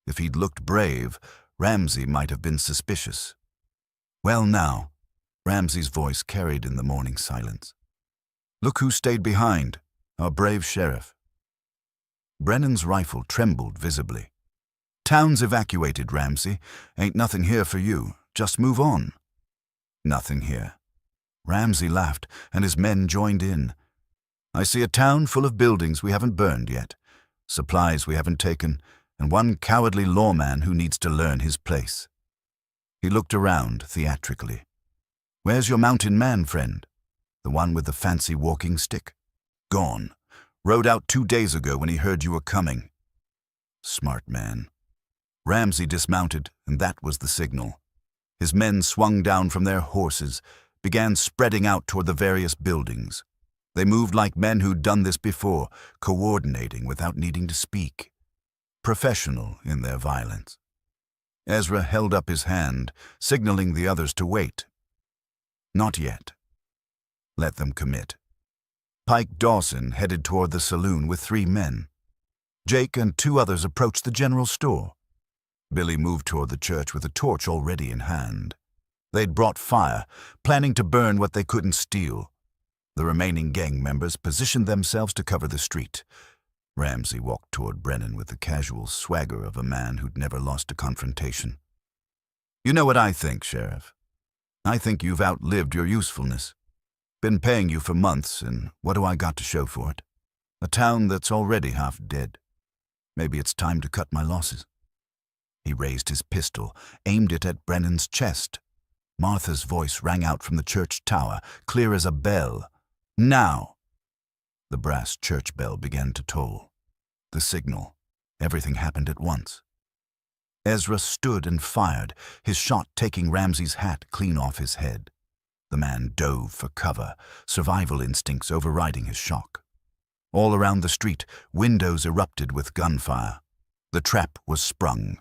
Speaker 1: If he'd looked brave, Ramsey might have been suspicious. "Well now," Ramsey's voice carried in the morning silence. "Look who stayed behind, our brave sheriff." Brennan's rifle trembled visibly. "Town's evacuated, Ramsey. Ain't nothing here for you. Just move on." "Nothing here." Ramsey laughed, and his men joined in. "I see a town full of buildings we haven't burned yet, supplies we haven't taken, and one cowardly lawman who needs to learn his place." He looked around theatrically. "Where's your mountain man friend? The one with the fancy walking stick?" "Gone. Rode out 2 days ago when he heard you were coming." "Smart man." Ramsey dismounted, and that was the signal. His men swung down from their horses, began spreading out toward the various buildings. They moved like men who'd done this before, coordinating without needing to speak. Professional in their violence. Ezra held up his hand, signaling the others to wait. Not yet. Let them commit. Pike Dawson headed toward the saloon with 3 men. Jake and 2 others approached the general store. Billy moved toward the church with a torch already in hand. They'd brought fire, planning to burn what they couldn't steal. The remaining gang members positioned themselves to cover the street. Ramsey walked toward Brennan with the casual swagger of a man who'd never lost a confrontation. "You know what I think, Sheriff. I think you've outlived your usefulness. Been paying you for months, and what do I got to show for it? A town that's already half dead. Maybe it's time to cut my losses." He raised his pistol, aimed it at Brennan's chest. Martha's voice rang out from the church tower, clear as a bell. "Now!" The brass church bell began to toll. The signal. Everything happened at once. Ezra stood and fired, his shot taking Ramsey's hat clean off his head. The man dove for cover, survival instincts overriding his shock. All around the street, windows erupted with gunfire. The trap was sprung.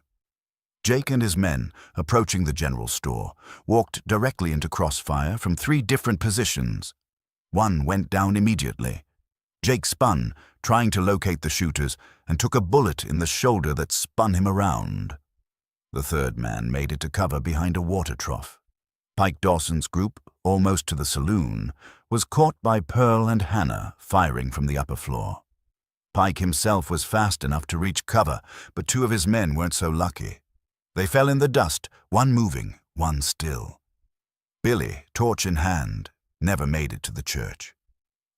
Speaker 1: Jake and his men, approaching the general store, walked directly into crossfire from 3 different positions. One went down immediately. Jake spun, trying to locate the shooters, and took a bullet in the shoulder that spun him around. The 3rd man made it to cover behind a water trough. Pike Dawson's group, almost to the saloon, was caught by Pearl and Hannah firing from the upper floor. Pike himself was fast enough to reach cover, but 2 of his men weren't so lucky. They fell in the dust, one moving, one still. Billy, torch in hand, never made it to the church.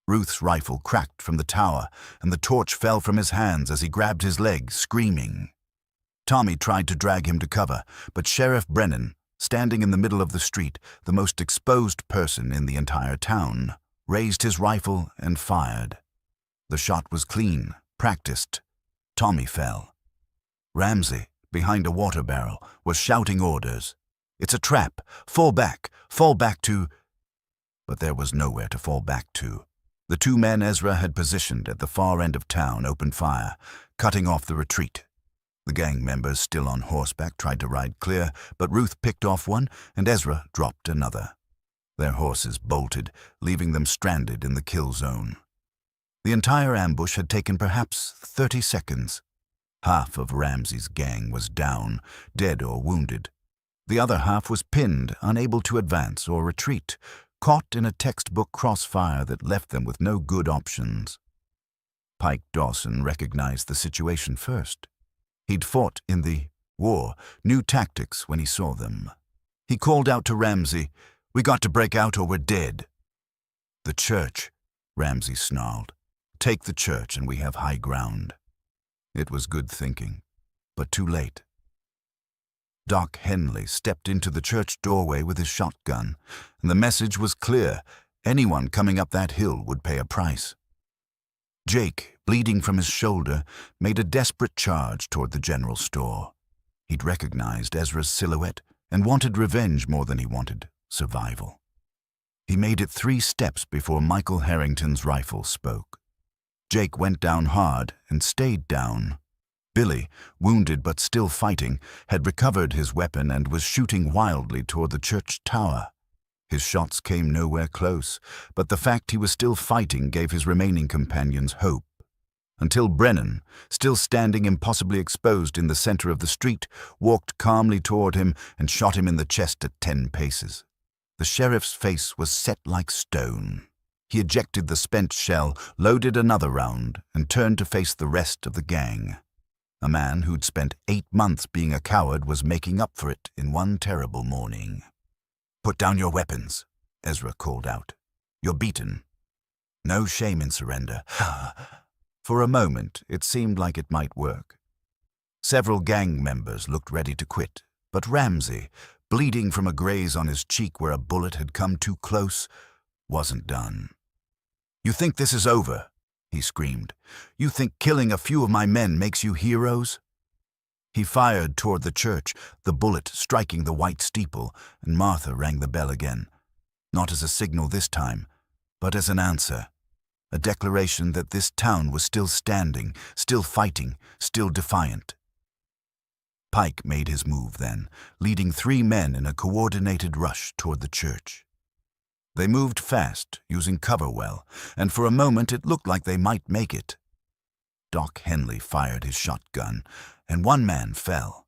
Speaker 1: Ruth's rifle cracked from the tower, and the torch fell from his hands as he grabbed his leg, screaming. Tommy tried to drag him to cover, but Sheriff Brennan, standing in the middle of the street, the most exposed person in the entire town, raised his rifle and fired. The shot was clean, practiced. Tommy fell. Ramsey, behind a water barrel, was shouting orders. "It's a trap! Fall back to—" But there was nowhere to fall back to. The 2 men Ezra had positioned at the far end of town opened fire, cutting off the retreat. The gang members, still on horseback, tried to ride clear, but Ruth picked off one and Ezra dropped another. Their horses bolted, leaving them stranded in the kill zone. The entire ambush had taken perhaps 30 seconds. Half of Ramsey's gang was down, dead or wounded. The other half was pinned, unable to advance or retreat, caught in a textbook crossfire that left them with no good options. Pike Dawson recognized the situation first. He'd fought in the war, knew tactics when he saw them. He called out to Ramsey, "We got to break out or we're dead." "The church," Ramsey snarled. "Take the church and we have high ground." It was good thinking, but too late. Doc Henley stepped into the church doorway with his shotgun, and the message was clear. Anyone coming up that hill would pay a price. Jake, bleeding from his shoulder, made a desperate charge toward the general store. He'd recognized Ezra's silhouette and wanted revenge more than he wanted survival. He made it 3 steps before Michael Harrington's rifle spoke. Jake went down hard and stayed down. Billy, wounded but still fighting, had recovered his weapon and was shooting wildly toward the church tower. His shots came nowhere close, but the fact he was still fighting gave his remaining companions hope. Until Brennan, still standing impossibly exposed in the center of the street, walked calmly toward him and shot him in the chest at 10 paces. The sheriff's face was set like stone. He ejected the spent shell, loaded another round, and turned to face the rest of the gang. A man who'd spent 8 months being a coward was making up for it in one terrible morning. "Put down your weapons," Ezra called out. "You're beaten. No shame in surrender." For a moment, it seemed like it might work. Several gang members looked ready to quit, but Ramsey, bleeding from a graze on his cheek where a bullet had come too close, wasn't done. "You think this is over?" he screamed. "You think killing a few of my men makes you heroes?" He fired toward the church, the bullet striking the white steeple, and Martha rang the bell again. Not as a signal this time, but as an answer. A declaration that this town was still standing, still fighting, still defiant. Pike made his move then, leading 3 men in a coordinated rush toward the church. They moved fast, using cover well, and for a moment it looked like they might make it. Doc Henley fired his shotgun, and 1 man fell.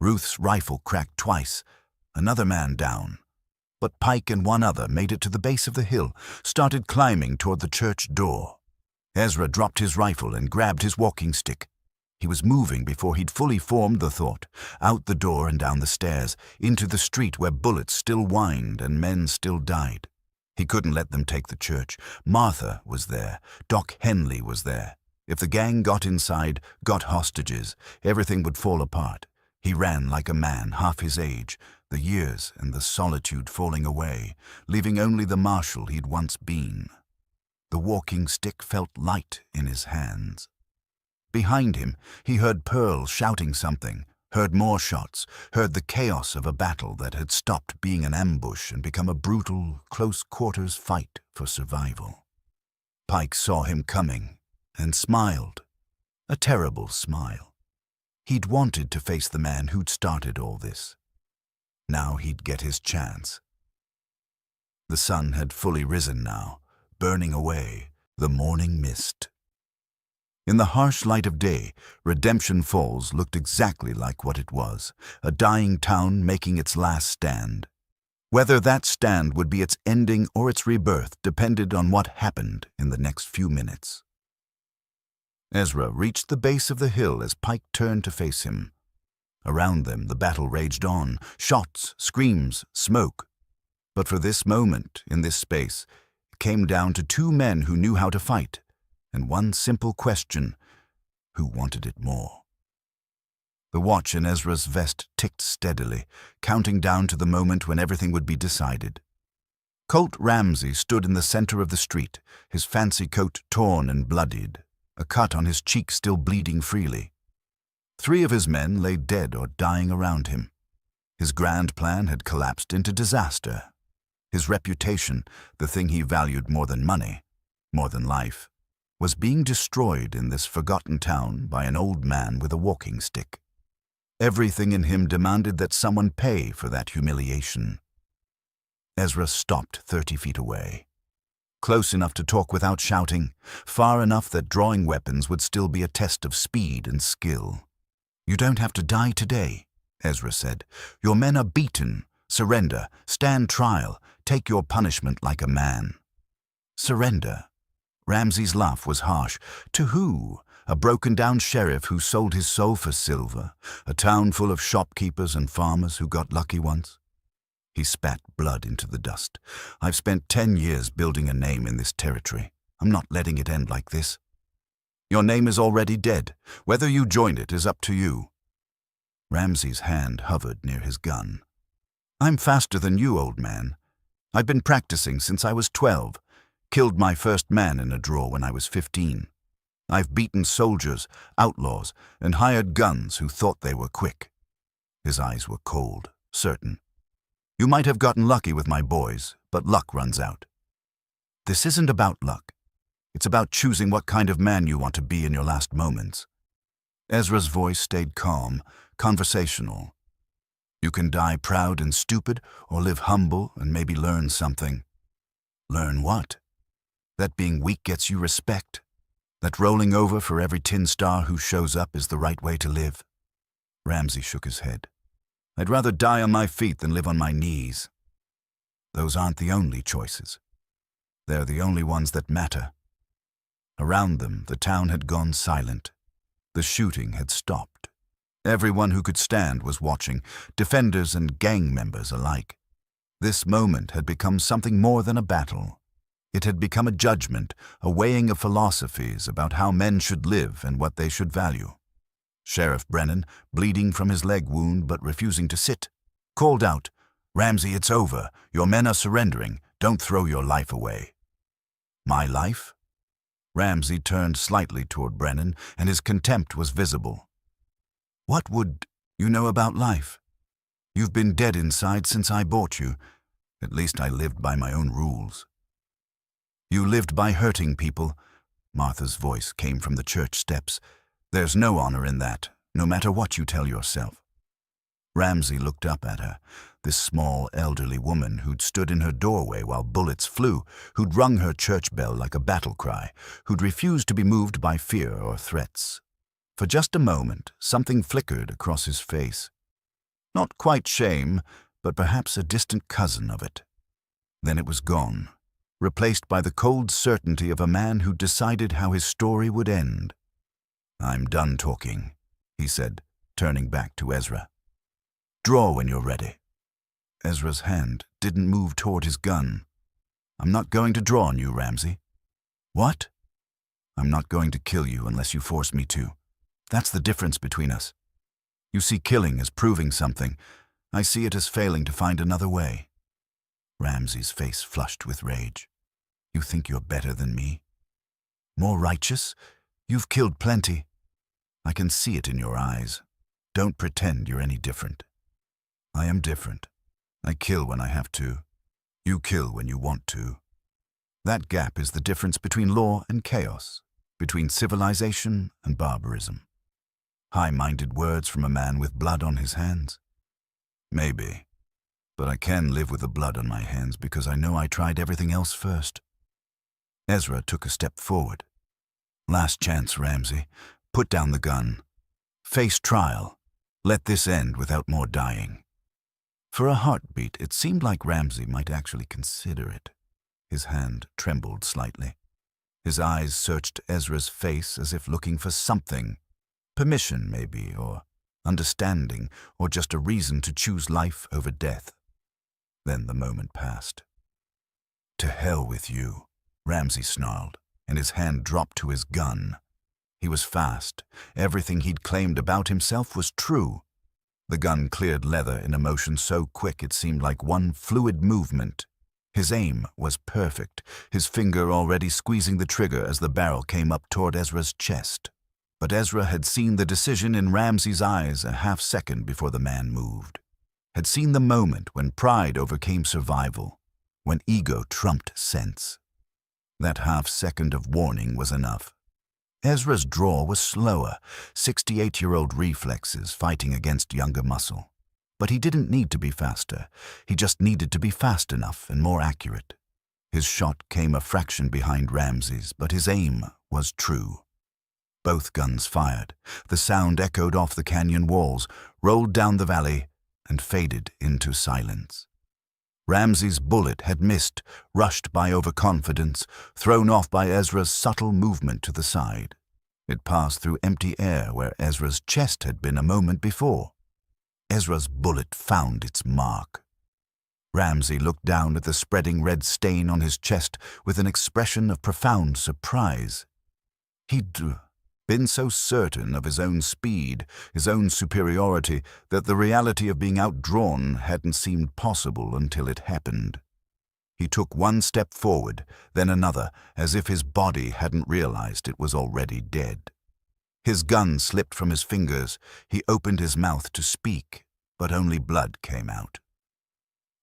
Speaker 1: Ruth's rifle cracked twice, another man down. But Pike and 1 other made it to the base of the hill, started climbing toward the church door. Ezra dropped his rifle and grabbed his walking stick. He was moving before he'd fully formed the thought, out the door and down the stairs, into the street where bullets still whined and men still died. He couldn't let them take the church. Martha was there. Doc Henley was there. If the gang got inside, got hostages, everything would fall apart. He ran like a man half his age, the years and the solitude falling away, leaving only the marshal he'd once been. The walking stick felt light in his hands. Behind him, he heard Pearl shouting something, heard more shots, heard the chaos of a battle that had stopped being an ambush and become a brutal, close-quarters fight for survival. Pike saw him coming and smiled, a terrible smile. He'd wanted to face the man who'd started all this. Now he'd get his chance. The sun had fully risen now, burning away the morning mist. In the harsh light of day, Redemption Falls looked exactly like what it was, a dying town making its last stand. Whether that stand would be its ending or its rebirth depended on what happened in the next few minutes. Ezra reached the base of the hill as Pike turned to face him. Around them, the battle raged on, shots, screams, smoke. But for this moment, in this space, it came down to 2 men who knew how to fight, and 1 simple question: who wanted it more? The watch in Ezra's vest ticked steadily, counting down to the moment when everything would be decided. Colt Ramsey stood in the center of the street, his fancy coat torn and bloodied, a cut on his cheek still bleeding freely. 3 of his men lay dead or dying around him. His grand plan had collapsed into disaster. His reputation, the thing he valued more than money, more than life, was being destroyed in this forgotten town by an old man with a walking stick. Everything in him demanded that someone pay for that humiliation. Ezra stopped 30 feet away. Close enough to talk without shouting, far enough that drawing weapons would still be a test of speed and skill. "You don't have to die today," Ezra said. "Your men are beaten. Surrender. Stand trial. Take your punishment like a man." Surrender? Ramsey's laugh was harsh. To who? A broken-down sheriff who sold his soul for silver? A town full of shopkeepers and farmers who got lucky once? He spat blood into the dust. "I've spent 10 years building a name in this territory. I'm not letting it end like this." "Your name is already dead. Whether you join it is up to you." Ramsey's hand hovered near his gun. "I'm faster than you, old man. I've been practicing since I was 12. Killed my first man in a draw when I was 15. I've beaten soldiers, outlaws, and hired guns who thought they were quick." His eyes were cold, certain. "You might have gotten lucky with my boys, but luck runs out. This isn't about luck. It's about choosing what kind of man you want to be in your last moments." Ezra's voice stayed calm, conversational. "You can die proud and stupid, or live humble and maybe learn something." "Learn what?" "That being weak gets you respect. That rolling over for every tin star who shows up is the right way to live." Ramsey shook his head. "I'd rather die on my feet than live on my knees." "Those aren't the only choices. They're the only ones that matter." Around them, the town had gone silent. The shooting had stopped. Everyone who could stand was watching, defenders and gang members alike. This moment had become something more than a battle. It had become a judgment, a weighing of philosophies about how men should live and what they should value. Sheriff Brennan, bleeding from his leg wound but refusing to sit, called out, "Ramsey, it's over. Your men are surrendering. Don't throw your life away." "My life?" Ramsey turned slightly toward Brennan, and his contempt was visible. What would you know about life? You've been dead inside since I bought you. At least I lived by my own rules. You lived by hurting people. Martha's voice came from the church steps. There's no honor in that, no matter what you tell yourself. Ramsay looked up at her, this small, elderly woman who'd stood in her doorway while bullets flew, who'd rung her church bell like a battle cry, who'd refused to be moved by fear or threats. For just a moment, something flickered across his face. Not quite shame, but perhaps a distant cousin of it. Then it was gone, replaced by the cold certainty of a man who'd decided how his story would end. "I'm done talking," he said, turning back to Ezra. "Draw when you're ready." Ezra's hand didn't move toward his gun. "I'm not going to draw on you, Ramsay." "What?" "I'm not going to kill you unless you force me to. That's the difference between us. You see killing as proving something. I see it as failing to find another way." Ramsay's face flushed with rage. "You think you're better than me? More righteous? You've killed plenty. I can see it in your eyes. Don't pretend you're any different." "I am different. I kill when I have to. You kill when you want to. That gap is the difference between law and chaos, between civilization and barbarism." High-minded words from a man with blood on his hands? Maybe, but I can live with the blood on my hands because I know I tried everything else first. Ezra took a step forward. "Last chance, Ramsay. Put down the gun. Face trial. Let this end without more dying." For a heartbeat, it seemed like Ramsay might actually consider it. His hand trembled slightly. His eyes searched Ezra's face as if looking for something. Permission, maybe, or understanding, or just a reason to choose life over death. Then the moment passed. "To hell with you," Ramsay snarled, and his hand dropped to his gun. He was fast. Everything he'd claimed about himself was true. The gun cleared leather in a motion so quick it seemed like one fluid movement. His aim was perfect, his finger already squeezing the trigger as the barrel came up toward Ezra's chest. But Ezra had seen the decision in Ramsay's eyes a half-second before the man moved. Had seen the moment when pride overcame survival, when ego trumped sense. That half-second of warning was enough. Ezra's draw was slower, 68-year-old reflexes fighting against younger muscle. But he didn't need to be faster. He just needed to be fast enough and more accurate. His shot came a fraction behind Ramsay's, but his aim was true. Both guns fired. The sound echoed off the canyon walls, rolled down the valley, and faded into silence. Ramsay's bullet had missed, rushed by overconfidence, thrown off by Ezra's subtle movement to the side. It passed through empty air where Ezra's chest had been a moment before. Ezra's bullet found its mark. Ramsay looked down at the spreading red stain on his chest with an expression of profound surprise. He'd been so certain of his own speed, his own superiority, that the reality of being outdrawn hadn't seemed possible until it happened. He took one step forward, then another, as if his body hadn't realized it was already dead. His gun slipped from his fingers. He opened his mouth to speak, but only blood came out.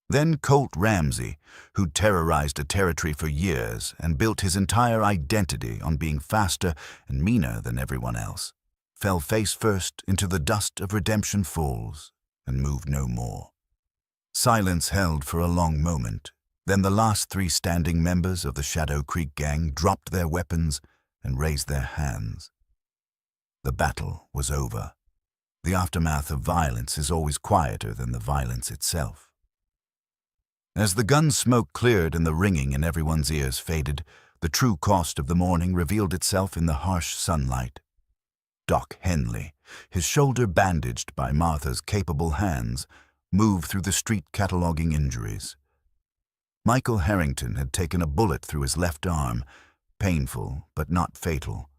Speaker 1: Then Colt Ramsay, who'd terrorized a territory for years and built his entire identity on being faster and meaner than everyone else, fell face first into the dust of Redemption Falls and moved no more. Silence held for a long moment. Then the last three standing members of the Shadow Creek gang dropped their weapons and raised their hands. The battle was over. The aftermath of violence is always quieter than the violence itself. As the gun smoke cleared and the ringing in everyone's ears faded, the true cost of the morning revealed itself in the harsh sunlight. Doc Henley, his shoulder bandaged by Martha's capable hands, moved through the street cataloging injuries. Michael Harrington had taken a bullet through his left arm, painful but not fatal.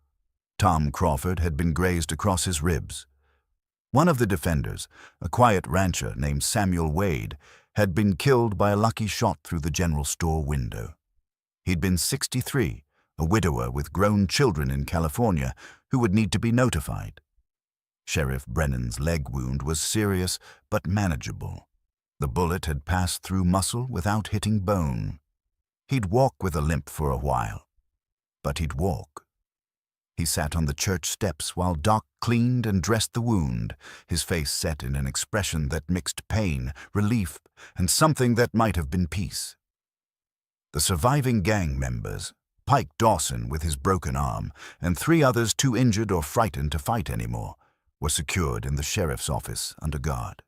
Speaker 1: Tom Crawford had been grazed across his ribs. One of the defenders, a quiet rancher named Samuel Wade, had been killed by a lucky shot through the general store window. He'd been 63, a widower with grown children in California who would need to be notified. Sheriff Brennan's leg wound was serious but manageable. The bullet had passed through muscle without hitting bone. He'd walk with a limp for a while, but he'd walk. He sat on the church steps while Doc cleaned and dressed the wound, his face set in an expression that mixed pain, relief, and something that might have been peace. The surviving gang members, Pike Dawson with his broken arm, and 3 others too injured or frightened to fight anymore, were secured in the sheriff's office under guard.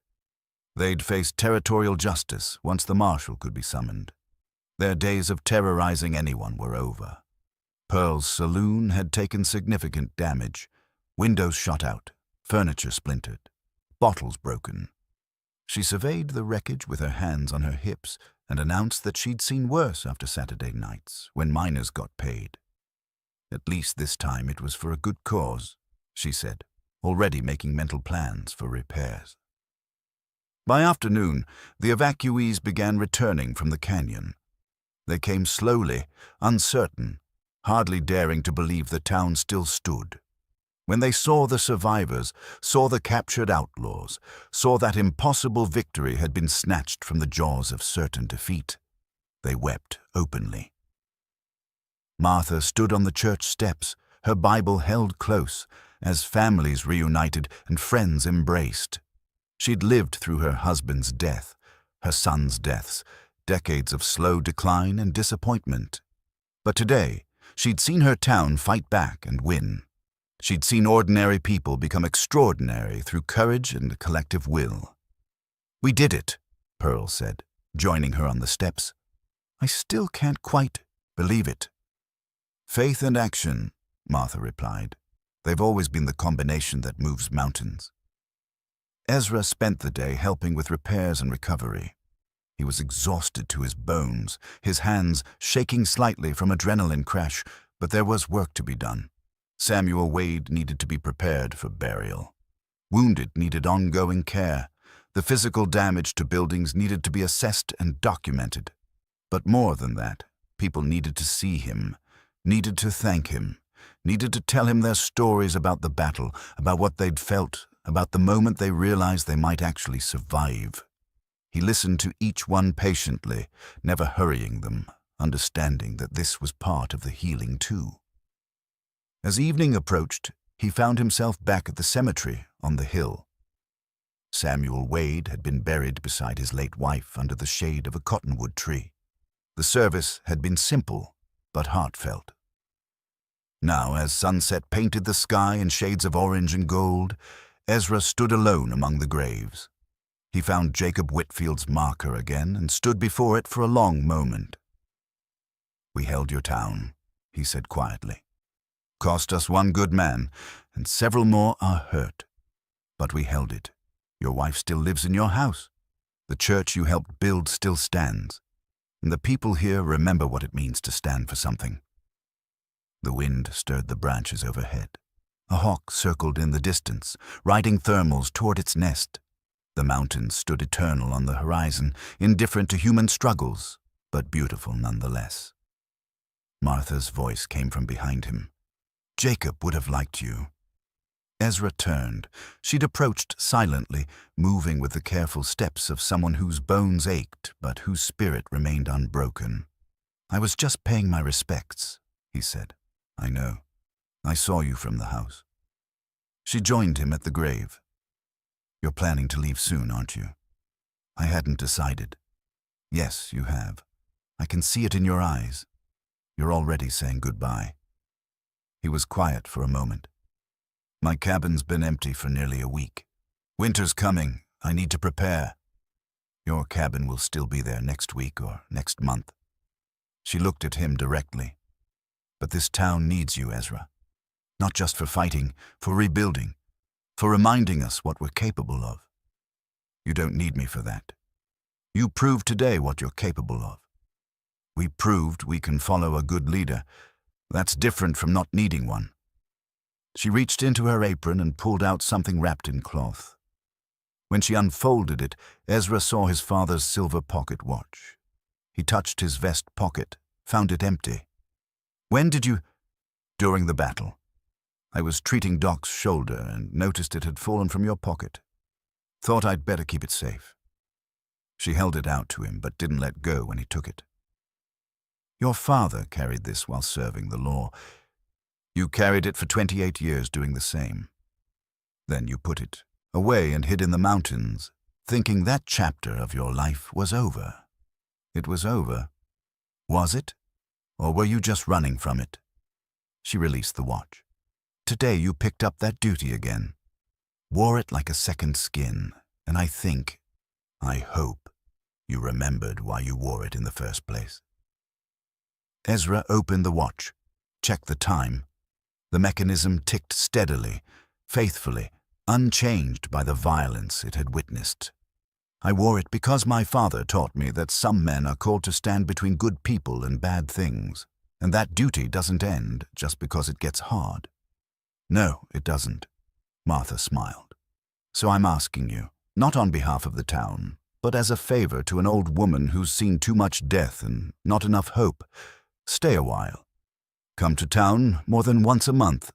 Speaker 1: They'd face territorial justice once the marshal could be summoned. Their days of terrorizing anyone were over. Pearl's saloon had taken significant damage. Windows shot out, furniture splintered, bottles broken. She surveyed the wreckage with her hands on her hips and announced that she'd seen worse after Saturday nights, when miners got paid. At least this time it was for a good cause, she said, already making mental plans for repairs. By afternoon, the evacuees began returning from the canyon. They came slowly, uncertain, hardly daring to believe the town still stood. When they saw the survivors, saw the captured outlaws, saw that impossible victory had been snatched from the jaws of certain defeat, they wept openly. Martha stood on the church steps, her Bible held close, as families reunited and friends embraced. She'd lived through her husband's death, her son's deaths, decades of slow decline and disappointment. But today, she'd seen her town fight back and win. She'd seen ordinary people become extraordinary through courage and collective will. "We did it," Pearl said, joining her on the steps. "I still can't quite believe it." "Faith and action," Martha replied. "They've always been the combination that moves mountains." Ezra spent the day helping with repairs and recovery. He was exhausted to his bones, his hands shaking slightly from adrenaline crash, but there was work to be done. Samuel Wade needed to be prepared for burial. Wounded needed ongoing care. The physical damage to buildings needed to be assessed and documented. But more than that, people needed to see him, needed to thank him, needed to tell him their stories about the battle, about what they'd felt, about the moment they realized they might actually survive. He listened to each one patiently, never hurrying them, understanding that this was part of the healing too. As evening approached, he found himself back at the cemetery on the hill. Samuel Wade had been buried beside his late wife under the shade of a cottonwood tree. The service had been simple, but heartfelt. Now, as sunset painted the sky in shades of orange and gold, Ezra stood alone among the graves. He found Jacob Whitfield's marker again and stood before it for a long moment. "We held your town," he said quietly. "Cost us one good man, and several more are hurt. But we held it. Your wife still lives in your house. The church you helped build still stands. And the people here remember what it means to stand for something." The wind stirred the branches overhead. A hawk circled in the distance, riding thermals toward its nest. The mountains stood eternal on the horizon, indifferent to human struggles, but beautiful nonetheless. Martha's voice came from behind him. "Jacob would have liked you." Ezra turned. She'd approached silently, moving with the careful steps of someone whose bones ached, but whose spirit remained unbroken. "I was just paying my respects," he said. "I know. I saw you from the house." She joined him at the grave. "You're planning to leave soon, aren't you?" "I hadn't decided." "Yes, you have. I can see it in your eyes. You're already saying goodbye." He was quiet for a moment. "My cabin's been empty for nearly a week. Winter's coming. I need to prepare. Your cabin will still be there next week or next month." She looked at him directly. "But this town needs you, Ezra. Not just for fighting, for rebuilding, for reminding us what we're capable of. You don't need me for that. You proved today what you're capable of. We proved we can follow a good leader. That's different from not needing one." She reached into her apron and pulled out something wrapped in cloth. When she unfolded it, Ezra saw his father's silver pocket watch. He touched his vest pocket, found it empty. "When did you—" "During the battle. I was treating Doc's shoulder and noticed it had fallen from your pocket. Thought I'd better keep it safe." She held it out to him, but didn't let go when he took it. "Your father carried this while serving the law. You carried it for 28 years doing the same. Then you put it away and hid in the mountains, thinking that chapter of your life was over. It was over. Was it? Or were you just running from it?" She released the watch. "Today you picked up that duty again. Wore it like a second skin, and I hope, you remembered why you wore it in the first place." Ezra opened the watch, checked the time. The mechanism ticked steadily, faithfully, unchanged by the violence it had witnessed. "I wore it because my father taught me that some men are called to stand between good people and bad things, and that duty doesn't end just because it gets hard." "No, it doesn't," Martha smiled. "So I'm asking you, not on behalf of the town, but as a favor to an old woman who's seen too much death and not enough hope, stay a while. Come to town more than once a month.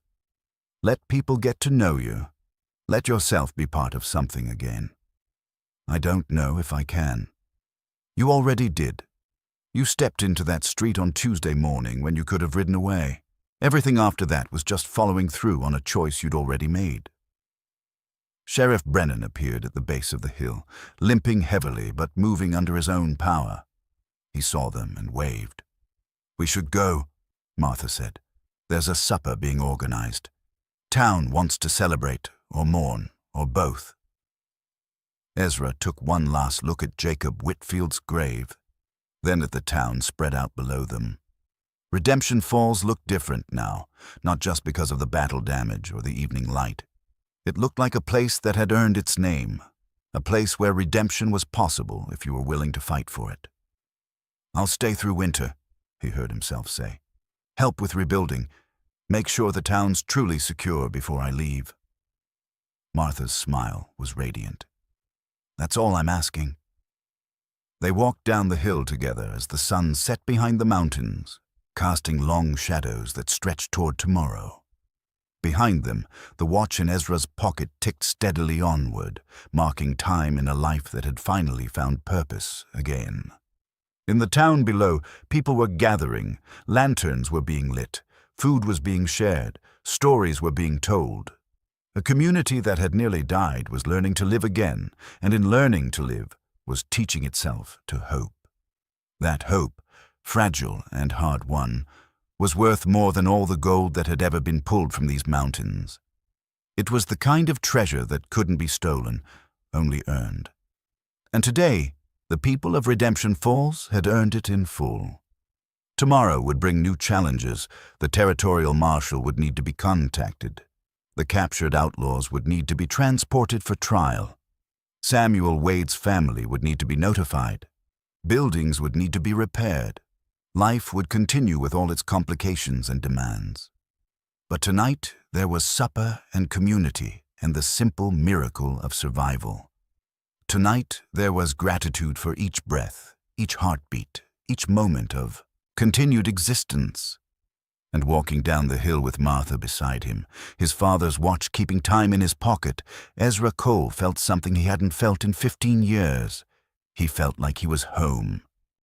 Speaker 1: Let people get to know you. Let yourself be part of something again." "I don't know if I can." "You already did. You stepped into that street on Tuesday morning when you could have ridden away. Everything after that was just following through on a choice you'd already made." Sheriff Brennan appeared at the base of the hill, limping heavily but moving under his own power. He saw them and waved. "We should go," Martha said. "There's a supper being organized. Town wants to celebrate, or mourn, or both." Ezra took one last look at Jacob Whitfield's grave, then at the town spread out below them. Redemption Falls looked different now, not just because of the battle damage or the evening light. It looked like a place that had earned its name, a place where redemption was possible if you were willing to fight for it. "I'll stay through winter," he heard himself say. "Help with rebuilding. Make sure the town's truly secure before I leave." Martha's smile was radiant. "That's all I'm asking." They walked down the hill together as the sun set behind the mountains, casting long shadows that stretched toward tomorrow. Behind them, the watch in Ezra's pocket ticked steadily onward, marking time in a life that had finally found purpose again. In the town below, people were gathering, lanterns were being lit, food was being shared, stories were being told. A community that had nearly died was learning to live again, and in learning to live, was teaching itself to hope. That hope, fragile and hard-won, was worth more than all the gold that had ever been pulled from these mountains. It was the kind of treasure that couldn't be stolen, only earned. And today, the people of Redemption Falls had earned it in full. Tomorrow would bring new challenges. The territorial marshal would need to be contacted. The captured outlaws would need to be transported for trial. Samuel Wade's family would need to be notified. Buildings would need to be repaired. Life would continue with all its complications and demands. But tonight there was supper and community and the simple miracle of survival. Tonight there was gratitude for each breath, each heartbeat, each moment of continued existence. And walking down the hill with Martha beside him, his father's watch keeping time in his pocket, Ezra Cole felt something he hadn't felt in 15 years. He felt like he was home,